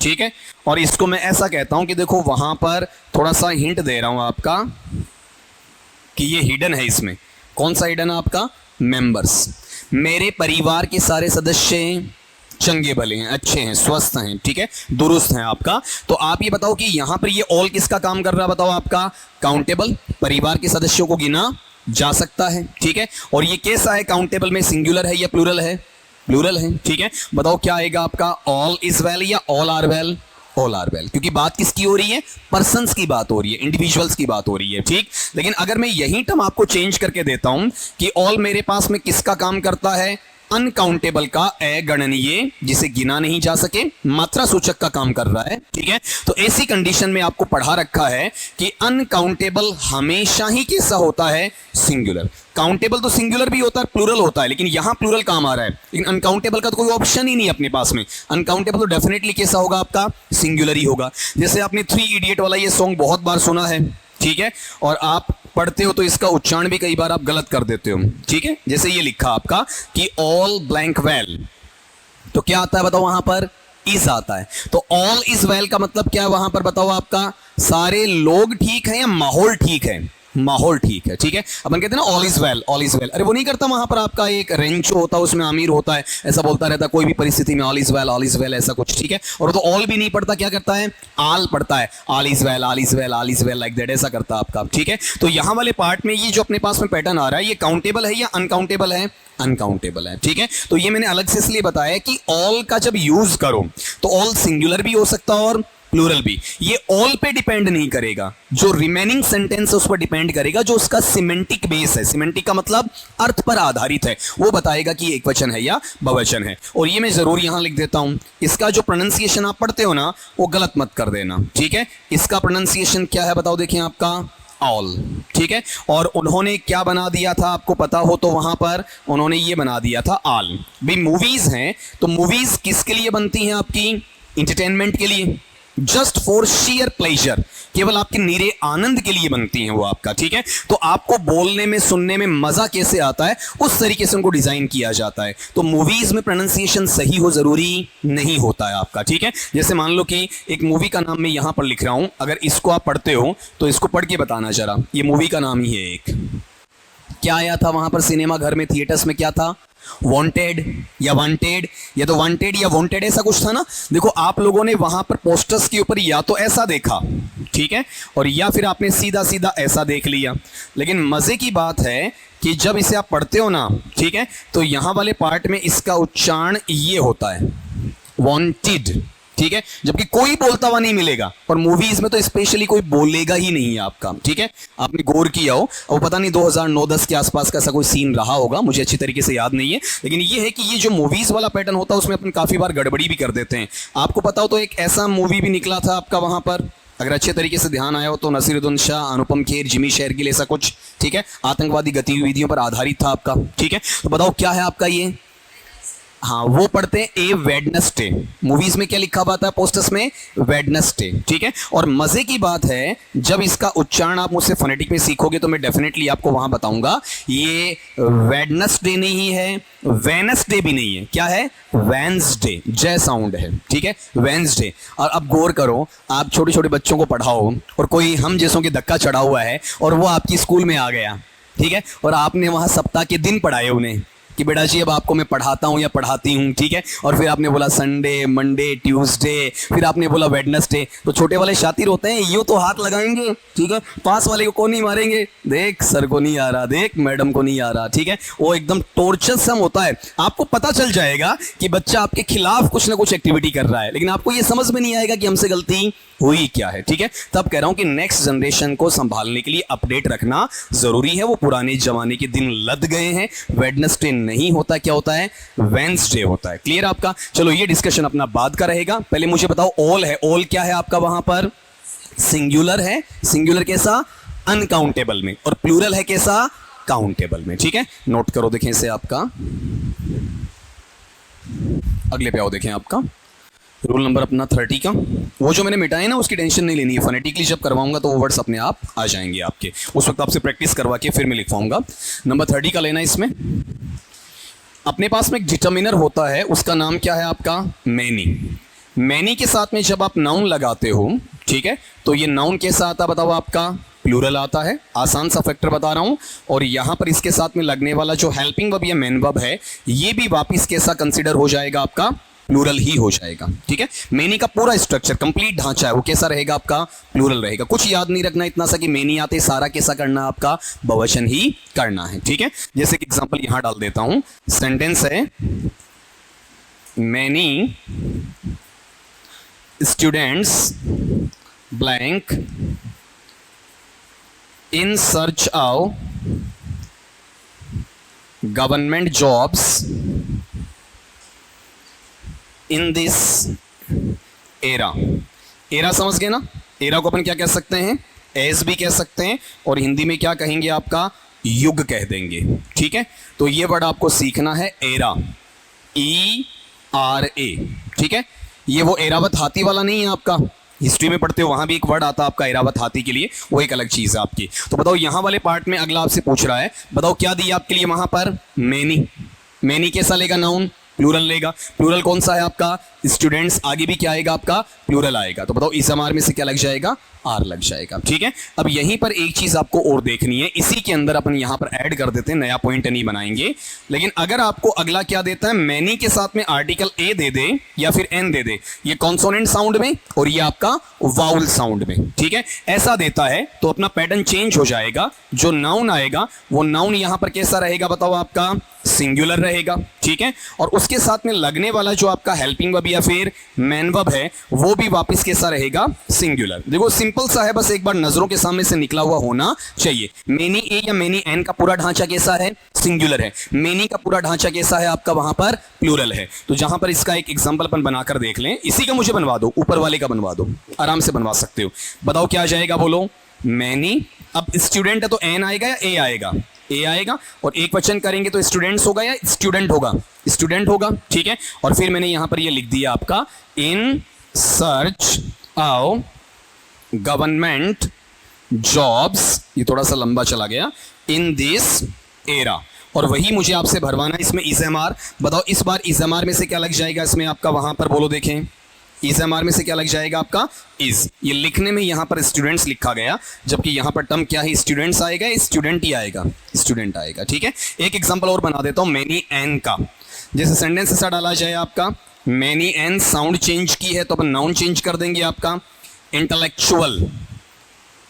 ठीक है। और इसको मैं ऐसा कहता हूं कि देखो वहां पर थोड़ा सा हिंट दे रहा हूं आपका कि ये हिडन है। इसमें कौन सा हिडन है आपका, मेंबर्स। मेरे परिवार के सारे सदस्य चंगे भले हैं, अच्छे हैं, स्वस्थ हैं, ठीक है, दुरुस्त हैं आपका। तो आप ये बताओ कि यहां पर ये ऑल किसका काम कर रहा है बताओ, आपका काउंटेबल, परिवार के सदस्यों को गिना जा सकता है, ठीक है। और ये कैसा है, काउंटेबल में सिंगुलर है या प्लूरल है, प्लूरल है, ठीक है। बताओ क्या आएगा आपका, ऑल इज वेल या all are well, all are well, क्योंकि बात किसकी हो रही है, पर्सन्स की बात हो रही है, इंडिविजुअल्स की बात हो रही है, ठीक। लेकिन अगर मैं यही टर्म आपको चेंज करके देता हूं कि ऑल मेरे पास में किसका काम करता है, अनकाउंटेबल का, अगणनीय, जिसे गिना नहीं जा सके, मात्रा सूचक का काम कर रहा है, ठीक है। तो ऐसी कंडीशन में आपको पढ़ा रखा है कि अनकाउंटेबल हमेशा ही कैसा होता है, सिंगुलर। काउंटेबल तो सिंगुलर भी होता है, प्लूरल होता है, लेकिन यहां प्लूरल काम आ रहा है। लेकिन अनकाउंटेबल का तो कोई ऑप्शन ही नहीं अपने पास में। अनकाउंटेबल तो डेफिनेटली कैसा होगा, आपका सिंगुलर ही होगा। जैसे आपने 3 इडियट वाला ये सॉन्ग बहुत बार सुना है, ठीक है, और आप पढ़ते हो तो इसका उच्चारण भी कई बार आप गलत कर देते हो, ठीक है। जैसे ये लिखा आपका कि ऑल ब्लैंक वेल, तो क्या आता है बताओ वहां पर, इज आता है। तो ऑल इज वेल का मतलब क्या है वहां पर बताओ, आपका सारे लोग ठीक है या माहौल ठीक है, माहौल ठीक है, ठीक है। अपन कहते हैं ना all is well, all is well, अरे वो नहीं करता वहां पर आपका एक रेंचो होता है, उसमें आमिर होता है, ऐसा बोलता रहता है कोई भी परिस्थिति में ऑल इज वेल, ऐसा कुछ, ठीक है। और तो ऑल भी नहीं पढ़ता, क्या करता है, आल पढ़ता है, all is well, all is well, all is well, like that, ऐसा करता है आपका, ठीक है। तो यहां वाले पार्ट में ये जो अपने पास में पैटर्न आ रहा है, ये काउंटेबल है या अनकाउंटेबल है, अनकाउंटेबल है, ठीक है। तो ये मैंने अलग से इसलिए बताया कि ऑल का जब यूज करो तो ऑल सिंगुलर भी हो सकता है और प्लूरल भी। ये ऑल पे डिपेंड नहीं करेगा, जो रिमेनिंग सेंटेंस है उस पर डिपेंड करेगा, जो उसका सिमेंटिक बेस है, सिमेंटिक का मतलब अर्थ पर आधारित है, वो बताएगा कि एक वचन है या बहुवचन है। और ये मैं जरूर यहां लिख देता हूं, इसका जो प्रोनाउंसिएशन आप पढ़ते हो ना वो गलत मत कर देना, ठीक है। इसका प्रोनाउंसिएशन क्या है बताओ, देखिए आपका ऑल, ठीक है। और उन्होंने क्या बना दिया था आपको पता हो तो, वहां पर उन्होंने ये बना दिया था ऑल। भाई मूवीज हैं तो मूवीज किसके लिए बनती हैं, आपकी इंटरटेनमेंट के लिए, जस्ट फॉर शेयर प्लेजर, केवल आपके नीरे आनंद के लिए बनती हैं वो आपका, ठीक है। तो आपको बोलने में सुनने में मजा कैसे आता है उस तरीके से उनको डिजाइन किया जाता है। तो मूवीज में प्रोनाउंसिएशन सही हो जरूरी नहीं होता है आपका, ठीक है। जैसे मान लो कि एक मूवी का नाम मैं यहां पर लिख रहा हूं, अगर इसको आप पढ़ते हो तो इसको पढ़ के बताना जरा, ये मूवी का नाम ही है एक, क्या आया था वहां पर सिनेमा घर में, थिएटर्स में, क्या था, वांटेड या वांटेड, या तो वांटेड या वांटेड, ऐसा कुछ था ना। देखो आप लोगों ने वहां पर पोस्टर्स के ऊपर या तो ऐसा देखा, ठीक है, और या फिर आपने सीधा सीधा ऐसा देख लिया। लेकिन मजे की बात है कि जब इसे आप पढ़ते हो ना, ठीक है, तो यहां वाले पार्ट में इसका उच्चारण ये होता है, वांटेड, ठीक है, जबकि कोई बोलता हुआ नहीं मिलेगा। और मूवीज में तो स्पेशली कोई बोलेगा ही नहीं है आपका, ठीक है। आपने गौर किया हो, और पता नहीं 2009-10 के आसपास का ऐसा कोई सीन रहा होगा, मुझे अच्छी तरीके से याद नहीं है। लेकिन ये है कि ये जो मूवीज वाला पैटर्न होता है उसमें अपन काफी बार गड़बड़ी भी कर देते हैं। आपको पता हो तो एक ऐसा मूवी भी निकला था आपका वहां पर, अगर अच्छे तरीके से ध्यान आया हो तो, नसीरुद्दीन शाह, अनुपम खेर, जिमी शेरगिल, ऐसा कुछ, ठीक है, आतंकवादी गतिविधियों पर आधारित था आपका, ठीक है। तो बताओ क्या है आपका ये, हाँ वो पढ़ते हैं ए वेडनेसडे, मूवीज में क्या लिखा हुआ था पोस्टर्स में, वेडनेसडे, ठीक है। और मजे की बात है जब इसका उच्चारण आप मुझसे फोनेटिक में सीखोगे तो मैं डेफिनेटली आपको वहां बताऊंगा ये वेडनेसडे नहीं है, वेनसडे भी नहीं है, क्या है, वेंसडे, जय साउंड है, ठीक है, वेंसडे। और अब गौर करो, आप छोटे छोटे बच्चों को पढ़ाओ और कोई हम जैसों के धक्का चढ़ा हुआ है और वो आपकी स्कूल में आ गया, ठीक है, और आपने वहां सप्ताह के दिन पढ़ाए उन्हें कि बेटा जी अब आपको मैं पढ़ाता हूँ या पढ़ाती हूँ, ठीक है, और फिर आपने बोला संडे, मंडे, ट्यूसडे, फिर आपने बोला वेडनेसडे, तो छोटे वाले शातिर होते हैं, यूँ तो हाथ लगाएंगे, ठीक है, पास वाले को नहीं मारेंगे, देख सर को नहीं आ रहा, देख मैडम को नहीं आ रहा, ठीक है, वो एकदम टॉर्चर सम होता है। आपको पता चल जाएगा कि बच्चा आपके खिलाफ कुछ ना कुछ एक्टिविटी कर रहा है, लेकिन आपको ये समझ में नहीं आएगा कि हमसे गलती हुई क्या है, ठीक है। तब कह रहा हूं कि नेक्स्ट जनरेशन को संभालने के लिए अपडेट रखना जरूरी है। वो पुराने जमाने के दिन लद गए हैं, वेडनेसडे नहीं होता, क्या होता है, वेंसडे होता है। क्लियर आपका? चलो ये डिस्कशन अपना बाद का रहेगा। पहले मुझे बताओ ऑल है, ऑल क्या है आपका वहां पर, सिंगुलर है, सिंगुलर कैसा, अनकाउंटेबल में, और प्लूरल है कैसा, काउंटेबल में, ठीक है। नोट करो, देखें इसे आपका, अगले पे आओ, देखें आपका रूल नंबर अपना 30 का, वो जो मैंने मिटाए ना उसकी टेंशन नहीं लेनी है, फोनेटिकली जब करवाऊंगा तो वो वर्ड्स अपने आप आ जाएंगे आपके, उस वक्त आपसे प्रैक्टिस करवा के फिर मैं लिखवाऊंगा। नंबर 30 का लेना इसमें, अपने पास में एक डिटर्मिनर होता है, उसका नाम क्या है आपका, मैनी। मैनी के साथ में जब आप नाउन लगाते हो, ठीक है, तो ये नाउन कैसा आता बताओ आपका, प्लूरल आता है, आसान सा फैक्टर बता रहा हूं। और यहां पर इसके साथ में लगने वाला जो हेल्पिंग वर्ब या मेन वर्ब है, ये भी वापिस कैसा कंसिडर हो जाएगा आपका, प्लूरल ही हो जाएगा, ठीक है। मेनी का पूरा स्ट्रक्चर, कंप्लीट ढांचा है, वो कैसा रहेगा आपका, प्लूरल रहेगा। कुछ याद नहीं रखना इतना सा कि मेनी आते सारा कैसा करना आपका, बहुवचन ही करना है, ठीक है। जैसे कि एग्जांपल यहां डाल देता हूं, सेंटेंस है, many students blank in search of government jobs in this era. Era समझ गए ना, एरा को अपन क्या कह सकते हैं, एज भी कह सकते हैं, और हिंदी में क्या कहेंगे आपका, युग कह देंगे, ठीक है। तो ये वर्ड आपको सीखना है, एरा, ERA, ठीक है। ये वो एरावत हाथी वाला नहीं है आपका, हिस्ट्री में पढ़ते हो वहां भी एक वर्ड आता है आपका एरावत हाथी के लिए, वो एक अलग चीज है आपकी। तो बताओ यहां वाले पार्ट में अगला आपसे पूछ रहा है, बताओ क्या दिया आपके लिए वहां पर, मेनी। मेनी कैसा लेगा, नाउन, प्लूरल लेगा। प्लूरल कौन सा है आपका, स्टूडेंट्स, आगे भी क्या आएगा आपका, प्लूरल आएगा। तो बताओ इस एमआर में से क्या लग जाएगा, आर लग जाएगा, ठीक है। अब यहीं पर एक चीज आपको और देखनी है, इसी के अंदर अपन यहां पर ऐड कर देते हैं, नया पॉइंट नहीं बनाएंगे। लेकिन अगर आपको अगला क्या देता है, मैनी के साथ में आर्टिकल ए दे दे या फिर एन दे दे, ये कॉन्सोनेंट साउंड में और ये आपका वाउल साउंड में, ठीक है, ऐसा देता है तो अपना पैटर्न चेंज हो जाएगा। जो नाउन आएगा वो नाउन यहां पर कैसा रहेगा बताओ आपका, सिंगुलर रहेगा, ठीक है। और उसके साथ में लगने वाला जो आपका हेल्पिंग वर्ब या फिर मेन वर्ब है वो भी वापस कैसा रहेगा, सिंगुलर। देखो सिंपल सा है, बस एक बार नजरों के सामने से निकला हुआ होना चाहिए। मेनी ए या मेनी एन का पूरा ढांचा कैसा है, सिंगुलर है। मेनी का पूरा ढांचा कैसा है आपका, वहां पर प्लूरल है। तो जहां पर इसका एक एग्जांपल अपन बनाकर देख लें, इसी का मुझे बनवा दो, ऊपर वाले का बनवा दो, आराम से बनवा सकते हो। बताओ क्या आ जाएगा, बोलो, मैनी। अब स्टूडेंट है तो एन आएगा या ए आएगा, ए आएगा। और एक वचन करेंगे तो स्टूडेंट्स होगा या स्टूडेंट होगा, स्टूडेंट होगा, ठीक है। और फिर मैंने यहां पर ये लिख दिया आपका, in search of government jobs, ये थोड़ा सा लंबा चला गया, इन दिस एरा। और वही मुझे आपसे भरवाना इसमें इज़एमआर। बताओ इस बार इज़एमआर में से क्या लग जाएगा इसमें आपका, वहां पर बोलो देखें, इज़एमआर में से क्या लग जाएगा आपका, इज। ये लिखने में यहां पर स्टूडेंट्स लिखा गया, जबकि यहां पर टर्म क्या है, स्टूडेंट्स आएगा, स्टूडेंट ही आएगा, स्टूडेंट आएगा, ठीक है। एक एग्जांपल और बना देता हूं, मेनी एन का। जैसे सेंटेंस ऐसा डाला जाए आपका, मेनी एन, साउंड चेंज की है तो अपन नाउन चेंज कर देंगे आपका, इंटेलेक्चुअल।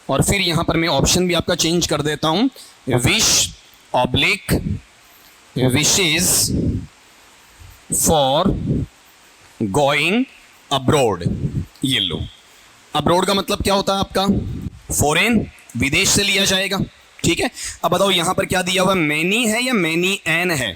और फिर यहां पर मैं ऑप्शन भी आपका चेंज कर देता हूं, wish oblique wishes for going abroad. ये लो, अब्रोड का मतलब क्या होता है आपका, फॉरेन, विदेश से लिया जाएगा, ठीक है। अब बताओ यहां पर क्या दिया हुआ, मैनी है या मैनी एन है,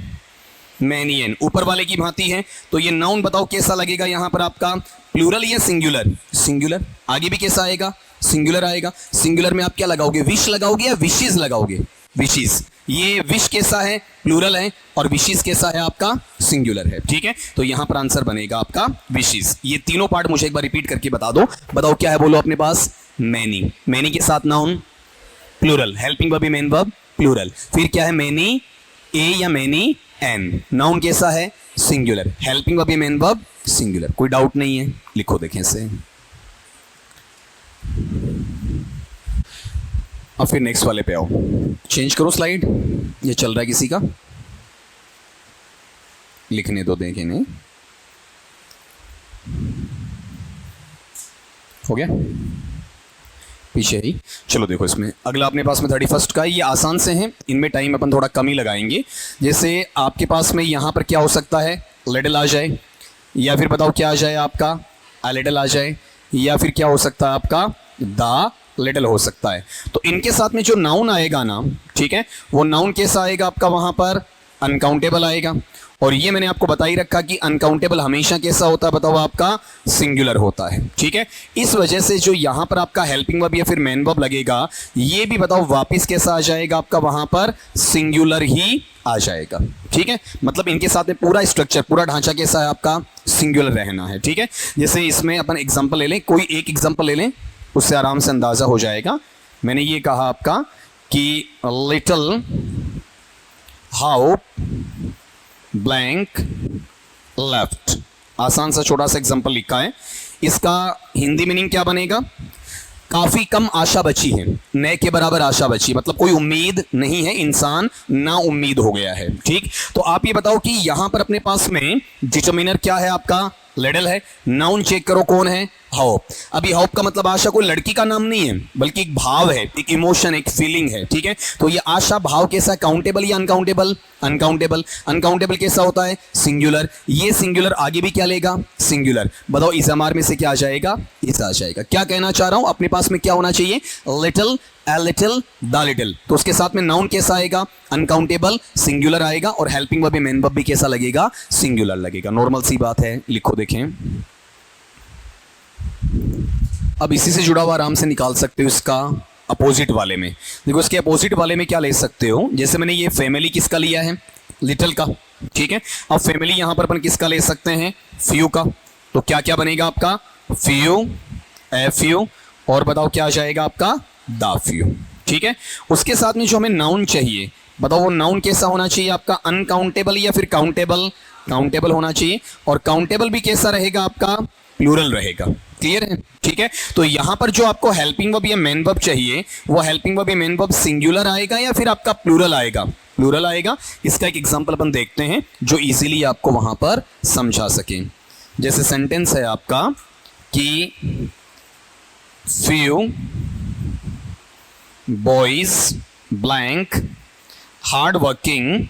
मैनी एन, ऊपर वाले की भांति है। तो ये नाउन बताओ कैसा लगेगा यहां पर आपका, प्लूरल या सिंगुलर, सिंगुलर। आगे भी कैसा आएगा, सिंगुलर आएगा। सिंगुलर में आप क्या लगाओगे, विश लगाओगे या विशेज लगाओगे, विशेज। ये विश कैसा है, प्लूरल है, और विशेस कैसा है आपका, सिंगुलर है। ठीक है, तो यहां पर आंसर बनेगा आपका विशेस। ये तीनों पार्ट मुझे एक बार रिपीट करके बता दो। बताओ क्या है, बोलो अपने पास, मैनी, मैनी के साथ noun plural, helping verb main verb plural. फिर क्या है, मैनी ए या मैनी एन, नाउन कैसा है, singular, helping verb main verb singular. कोई डाउट नहीं है, लिखो देखें इसे। अब फिर नेक्स्ट वाले पे आओ, चेंज करो स्लाइड, ये चल रहा है किसी का, लिखने दो, देखें नहीं हो गया, पीछे ही। चलो देखो इसमें अगला अपने पास में 31 का, ये आसान से हैं, इनमें टाइम अपन थोड़ा कम ही लगाएंगे। जैसे आपके पास में यहाँ पर क्या हो सकता है, लिटिल आ जाए, या फिर बताओ क्या आ जाए आपका, अ लिटिल आ जाए, या फिर क्या हो सकता है आपका, द लिटिल हो सकता है। तो इनके साथ में जो नाउन आएगा ना, ठीक है, वो नाउन कैसा आएगा आपका, वहां पर अनकाउंटेबल आएगा। और ये मैंने आपको बता ही रखा कि अनकाउंटेबल हमेशा कैसा होता है, बताओ आपका, सिंगुलर होता है। ठीक है, इस वजह से जो यहां पर आपका हेल्पिंग वर्ब या फिर मेन वर्ब लगेगा, ये भी बताओ वापस कैसा आ जाएगा आपका, वहां पर सिंगुलर ही आ जाएगा। ठीक है, मतलब इनके साथ में पूरा स्ट्रक्चर, पूरा ढांचा कैसा है आपका, सिंगुलर रहना है। ठीक है, जैसे इसमें अपन एग्जाम्पल ले लें, कोई एक एग्जाम्पल ले लें, उससे आराम से अंदाजा हो जाएगा। मैंने ये कहा आपका कि लिटिल हाउ ब्लैंक लेफ्ट, आसान सा छोटा सा एग्जांपल लिखा है। इसका हिंदी मीनिंग क्या बनेगा, काफी कम आशा बची है, न के बराबर आशा बची, मतलब कोई उम्मीद नहीं है, इंसान ना उम्मीद हो गया है। ठीक, तो आप ये बताओ कि यहां पर अपने पास में डिटरमिनर क्या है आपका, लिटिल है, नाउन चेक करो कौन है, होप। अभी होप का मतलब आशा कोई लड़की का नाम नहीं है, बल्कि एक भाव है, एक इमोशन, एक फीलिंग है। ठीक है, तो ये आशा भाव कैसा है, काउंटेबल या अनकाउंटेबल, अनकाउंटेबल। अनकाउंटेबल कैसा होता है, सिंगुलर। ये सिंगुलर आगे भी क्या लेगा, सिंगुलर। बताओ इस एमआर में से क्या आ जाएगा, इस आ जाएगा। क्या कहना चाह रहा हूं, अपने पास में क्या होना चाहिए, little, a little, the little, तो उसके साथ में नाउन कैसा आएगा, अनकाउंटेबल, सिंगुलर आएगा, और हेल्पिंग वर्ब मेन वर्ब भी कैसा लगेगा, सिंगुलर लगेगा। नॉर्मल सी बात है, लिखो देखें। अब इसी से जुड़ा हुआ आराम से निकाल सकते हो इसका अपोजिट वाले में। देखो इसके अपोजिट वाले में क्या ले सकते हो, जैसे मैंने ये फैमिली किसका लिया है, लिटिल का। ठीक है, अब फैमिली यहां पर अपन किसका ले सकते हैं, फ्यू का। तो क्या क्या बनेगा आपका, फ्यू, एफ्यू, और बताओ क्या आ जाएगा आपका, द फ्यू। ठीक है, उसके साथ में जो हमें नाउन चाहिए, बताओ वो नाउन कैसा होना चाहिए आपका, अनकाउंटेबल या फिर काउंटेबल, काउंटेबल होना चाहिए। और काउंटेबल भी कैसा रहेगा आपका, प्लूरल रहेगा। क्लियर है, ठीक है। तो यहां पर जो आपको हेल्पिंग वर्ब या मेन वर्ब चाहिए, वो हेल्पिंग वर्ब या मेन वर्ब सिंगुलर आएगा या फिर आपका प्लूरल आएगा, प्लूरल आएगा। इसका एक एग्जांपल अपन देखते हैं जो इजीली आपको वहां पर समझा सके। जैसे सेंटेंस है आपका कि few boys blank hard working,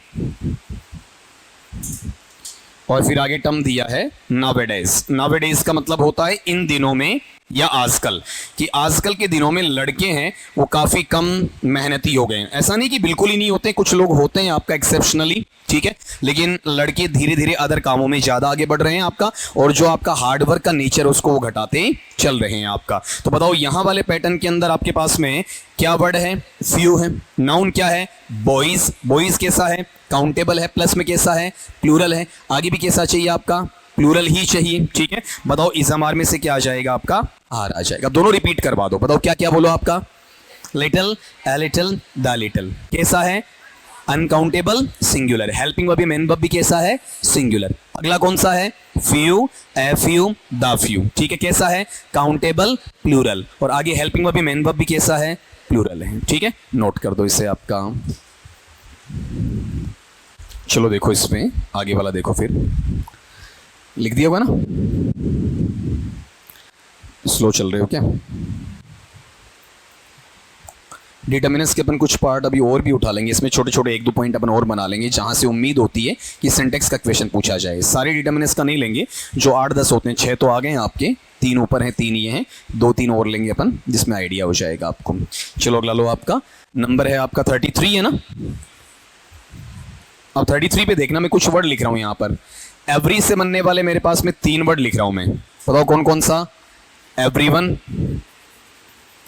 और फिर आगे टर्म दिया है नावेडेज। नावेडेज का मतलब होता है इन दिनों में या आजकल, कि आजकल के दिनों में लड़के हैं वो काफी कम मेहनती हो गए हैं। ऐसा नहीं कि बिल्कुल ही नहीं होते, कुछ लोग होते हैं आपका एक्सेप्शनली, ठीक है, लेकिन लड़के धीरे धीरे अदर कामों में ज्यादा आगे बढ़ रहे हैं आपका, और जो आपका हार्डवर्क का नेचर है उसको वो घटाते चल रहे हैं आपका। तो बताओ यहां वाले पैटर्न के अंदर आपके पास में क्या वर्ड है, फ्यू है, नाउन क्या है, बॉयज, बॉयज कैसा है, काउंटेबल है, प्लस में कैसा है, प्लूरल है, आगे भी कैसा चाहिए आपका, प्लूरल ही चाहिए। ठीक है, बताओ इस हमार में से क्या आ जाएगा आपका, आर आ जाएगा। दोनों रिपीट करवा दो, बताओ क्या क्या बोलो आपका, little, a little, the little कैसा है, uncountable, singular, helping verb main verb भी कैसा है, सिंगुलर। अगला कौन सा है, few, a few, the few, ठीक है, कैसा है, काउंटेबल, प्लूरल, और आगे हेल्पिंग वर्ब मेन वर्ब भी कैसा है, प्लूरल है। ठीक है, नोट कर दो इसे आपका। चलो देखो इसमें आगे वाला देखो, फिर लिख दिया होगा ना, स्लो चल रहे हो क्या। डिटर्मिनेंट्स के अपन कुछ पार्ट अभी और भी उठा लेंगे, इसमें छोटे छोटे एक दो पॉइंट अपन और बना लेंगे जहां से उम्मीद होती है कि सिंटेक्स का क्वेश्चन पूछा जाए। सारे डिटर्मिनेंट्स का नहीं लेंगे, जो 8-10 होते हैं, 6 तो आ गए हैं आपके, 3 ऊपर हैं, 3 ये हैं, 2-3 और लेंगे अपन जिसमें आइडिया हो जाएगा आपको। चलो अगला लो, आपका नंबर है आपका 33 है ना। अब 33 पे देखना, मैं कुछ वर्ड लिख रहा हूं यहां पर, एवरी से बनने वाले मेरे पास में 3 वर्ड लिख रहा हूं मैं, बताओ कौन कौन सा, एवरीवन,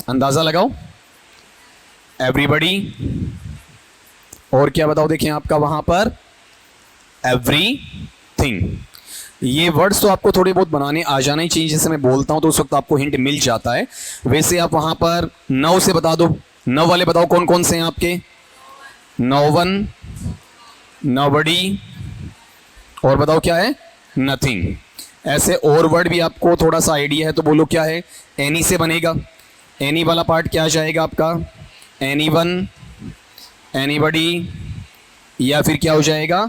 अंदाजा लगाओ, एवरीबडी, और क्या बताओ देखिए आपका वहां पर एवरीथिंग। ये वर्ड्स तो आपको थोड़े बहुत बनाने आ जाना ही चाहिए, जैसे मैं बोलता हूं तो उस वक्त आपको हिंट मिल जाता है। वैसे आप वहां पर नौ से बता दो, नौ वाले बताओ कौन कौन से हैं आपके। नो वन, नोबडी, और बताओ क्या है, नथिंग। ऐसे और वर्ड भी आपको थोड़ा सा आइडिया है तो बोलो क्या है। एनी से बनेगा, एनी वाला पार्ट क्या आ जाएगा आपका, एनी वन, एनीबडी, या फिर क्या हो जाएगा,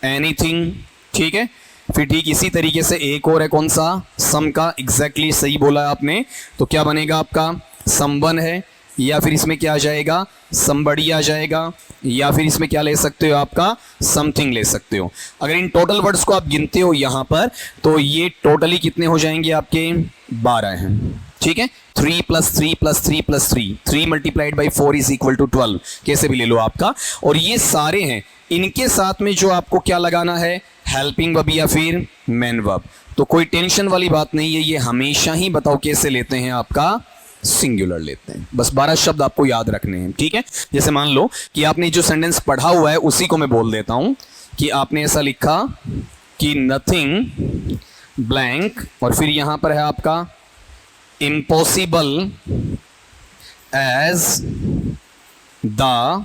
एनीथिंग। ठीक है, फिर ठीक इसी तरीके से एक और है कौन सा, सम का। एग्जैक्टली सही बोला है आपने। तो क्या बनेगा आपका, समवन है, या फिर इसमें क्या आ जाएगा, समबडी आ जाएगा, या फिर इसमें क्या ले सकते हो आपका, समथिंग ले सकते हो। अगर इन टोटल वर्ड्स को आप गिनते हो यहां पर तो ये टोटली कितने हो जाएंगे आपके, 12 हैं। ठीक है, 3 + 3 + 3 + 3, 3 × 4 = 12, कैसे भी ले लो आपका। और ये सारे हैं, इनके साथ में जो आपको क्या लगाना है, हेल्पिंग वर्ब या फिर मेन वर्ब। तो कोई टेंशन वाली बात नहीं है, ये हमेशा ही बताओ कैसे लेते हैं आपका, सिंगुलर लेते हैं। बस 12 शब्द आपको याद रखने हैं। ठीक है, जैसे मान लो कि आपने जो सेंटेंस पढ़ा हुआ है उसी को मैं बोल देता हूं कि आपने ऐसा लिखा कि नथिंग ब्लैंक, और फिर यहां पर है आपका impossible as the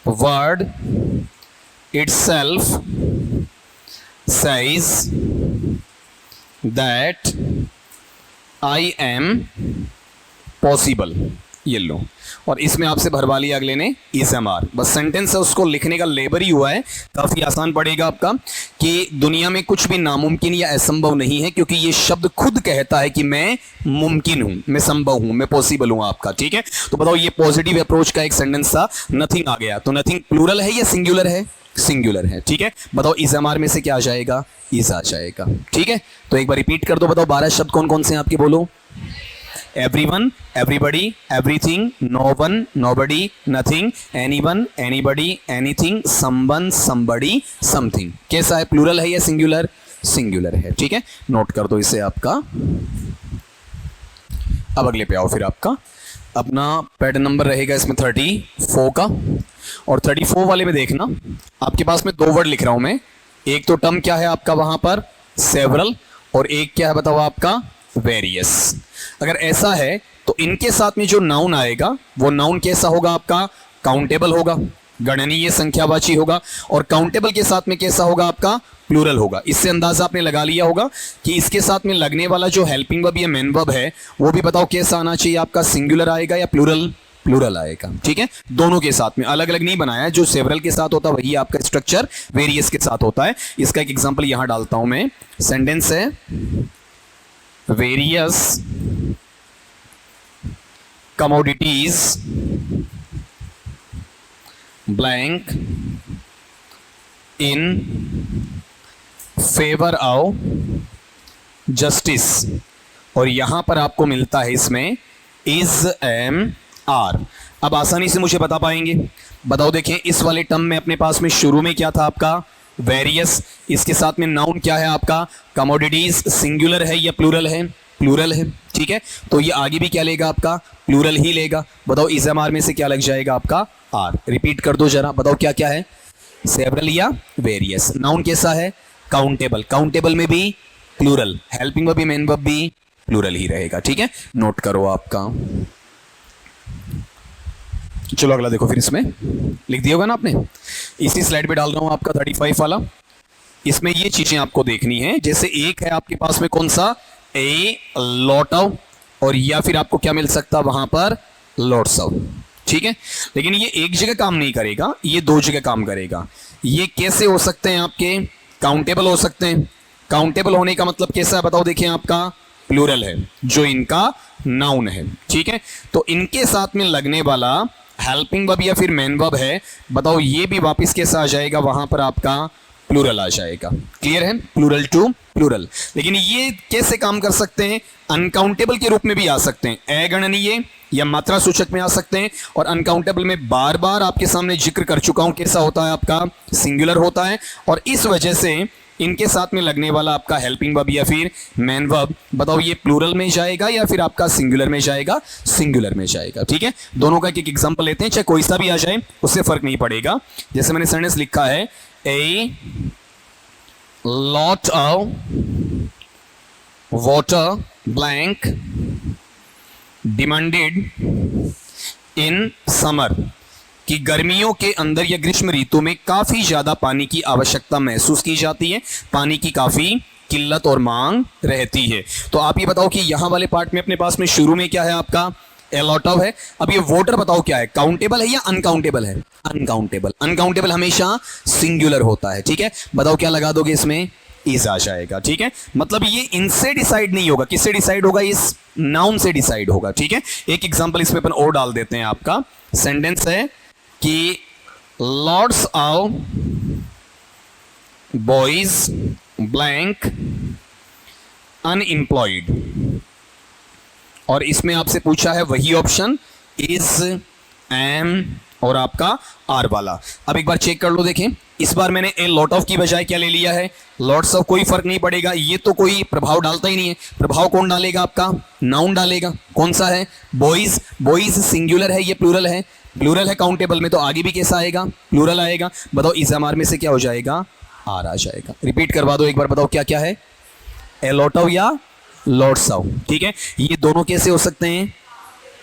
word itself says that I am possible। ये लो, और इसमें आपसे भरवा लिया अगले ने इज एम आर। बस सेंटेंस है, उसको लिखने का लेबर ही हुआ है, काफी आसान पड़ेगा आपका। कि दुनिया में कुछ भी नामुमकिन या असंभव नहीं है, क्योंकि ये शब्द खुद कहता है कि मैं मुमकिन हूं, मैं संभव हूं, मैं पॉसिबल हूं आपका। ठीक है, तो बताओ ये पॉजिटिव अप्रोच का एक सेंटेंस था। नथिंग आ गया, तो नथिंग प्लूरल है या सिंगुलर है, सिंगुलर है। ठीक है, बताओ इज एम आर में से क्या आ जाएगा, इज आ जाएगा। ठीक है, तो एक बार रिपीट कर दो, बताओ 12 शब्द कौन कौन से हैं आपके, बोलो। everyone, everybody, everything, no one, nobody, nothing, anyone, anybody, anything, someone, somebody, something। कैसा है, प्लूरल है या सिंगुलर, सिंगुलर है। ठीक है, नोट कर दो इसे आपका। अब अगले पे आओ, फिर आपका अपना पैड नंबर रहेगा इसमें 34 का, और 34 वाले में देखना आपके पास में 2 वर्ड लिख रहा हूं मैं। एक तो टर्म क्या है आपका वहां पर, सेवरल, और एक क्या है बताओ आपका, वेरियस। अगर ऐसा है तो इनके साथ में जो नाउन आएगा वो नाउन कैसा होगा आपका, काउंटेबल होगा, गणनीय संख्यावाची होगा, और काउंटेबल के साथ में कैसा होगा आपका, प्लूरल होगा। इससे अंदाजा आपने लगा लिया होगा कि इसके साथ में लगने वाला जो हेल्पिंग वर्ब या मेन वर्ब है वो भी बताओ कैसा आना चाहिए आपका, सिंगुलर आएगा या प्लूरल, प्लूरल आएगा। ठीक है, दोनों के साथ में, अलग अलग नहीं बनाया है। जो सेवरल के साथ होता है वही आपका स्ट्रक्चर वेरियस के साथ होता है। इसका एक एग्जांपल यहां डालता हूं मैं। सेंटेंस है various commodities blank in favor of justice, और यहां पर आपको मिलता है इसमें is am are। अब आसानी से मुझे बता पाएंगे, बताओ देखें इस वाले टर्म में अपने पास में शुरू में क्या था आपका, वेरियस, इसके साथ में नाउन क्या है आपका, कमोडिटीज, सिंगुलर है या प्लूरल है, प्लूरल है। ठीक है, तो ये आगे भी क्या लेगा आपका, प्लूरल ही लेगा। बताओ इज एम आर में से क्या लग जाएगा आपका, आर। रिपीट कर दो जरा, बताओ क्या क्या है, सेवरल या वेरियस। नाउन कैसा है, काउंटेबल, काउंटेबल में भी प्लूरल, हेल्पिंग वर्ब भी मेन वर्ब भी प्लूरल ही रहेगा। ठीक है, नोट करो आपका। चलो अगला देखो, फिर इसमें लिख दिया होगा ना आपने, इसी स्लाइड पे डाल रहा हूं आपका 35 वाला। इसमें ये चीजें आपको देखनी है, जैसे एक है आपके पास में कौन सा, ए लॉट ऑफ, और या फिर आपको क्या मिल सकता वहां पर, लॉट्स ऑफ। ठीक है, लेकिन ये एक जगह काम नहीं करेगा, ये 2 जगह काम करेगा। ये कैसे हो सकते हैं आपके, काउंटेबल हो सकते हैं। काउंटेबल होने का मतलब कैसा है बताओ, देखिए आपका प्लूरल है जो इनका नाउन है। ठीक है, तो इनके साथ में लगने वाला हेल्पिंग वर्ब या फिर मेन वर्ब है, बताओ ये भी वापस कैसा आ जाएगा, वहां पर आपका प्लूरल आ जाएगा। क्लियर है, प्लूरल टू प्लूरल। लेकिन ये कैसे काम कर सकते हैं, अनकाउंटेबल के रूप में भी आ सकते हैं, अगणनीय या मात्रा सूचक में आ सकते हैं, और अनकाउंटेबल में बार बार आपके सामने जिक्र कर चुका हूं कैसा होता है आपका, सिंगुलर होता है। और इस वजह से इनके साथ में लगने वाला आपका हेल्पिंग वर्ब या फिर मेन वर्ब, बताओ ये प्लूरल में जाएगा या फिर आपका सिंगुलर में जाएगा? सिंगुलर में जाएगा। ठीक है, दोनों का एक एग्जांपल लेते हैं, चाहे कोई सा भी आ जाए उससे फर्क नहीं पड़ेगा। जैसे मैंने सेंटेंस लिखा है, a lot of water blank demanded in summer, कि गर्मियों के अंदर या ग्रीष्म ऋतु में काफी ज्यादा पानी की आवश्यकता महसूस की जाती है, पानी की काफी किल्लत और मांग रहती है। तो आप ये बताओ कि यहां वाले पार्ट में अपने पास में शुरू में क्या है आपका? ए लॉट ऑफ है। अब ये वाटर बताओ क्या है, काउंटेबल है या अनकाउंटेबल है? अनकाउंटेबल। अनकाउंटेबल हमेशा सिंगुलर होता है। ठीक है, बताओ क्या लगा दोगे इसमें? इज आ जाएगा। ठीक है, मतलब ये इनसे डिसाइड नहीं होगा, किससे डिसाइड होगा? इस नाउन से डिसाइड होगा। ठीक है, एक एग्जांपल इसमें अपन और डाल देते हैं। आपका सेंटेंस है कि lots of boys blank unemployed, और इसमें आपसे पूछा है वही ऑप्शन इज, एम और आपका आर वाला। अब एक बार चेक कर लो, देखें इस बार मैंने ए लॉट ऑफ की बजाय क्या ले लिया है? Lots of. कोई फर्क नहीं पड़ेगा, ये तो कोई प्रभाव डालता ही नहीं है। प्रभाव कौन डालेगा? आपका नाउन डालेगा। कौन सा है? बॉयज। बॉयज सिंगुलर है, ये प्लूरल है। प्लूरल है काउंटेबल में, तो आगे भी कैसा आएगा? प्लूरल आएगा। बताओ इस एम आर में से क्या हो जाएगा? आर आ जाएगा। रिपीट करवा दो एक बार, बताओ क्या क्या है? ए लॉट ऑफ या लॉट्स ऑफ। ठीक है, ये दोनों कैसे हो सकते हैं?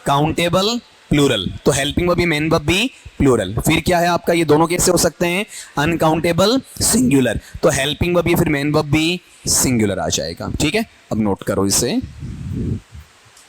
काउंटेबल प्लूरल, तो हेल्पिंग वर्ब भी मेन वर्ब भी प्लूरल। फिर क्या है आपका? ये दोनों कैसे हो सकते हैं? अनकाउंटेबल सिंगुलर, तो हेल्पिंग वर्ब भी फिर मेन वर्ब भी सिंगुलर आ जाएगा। ठीक है, अब नोट करो इसे।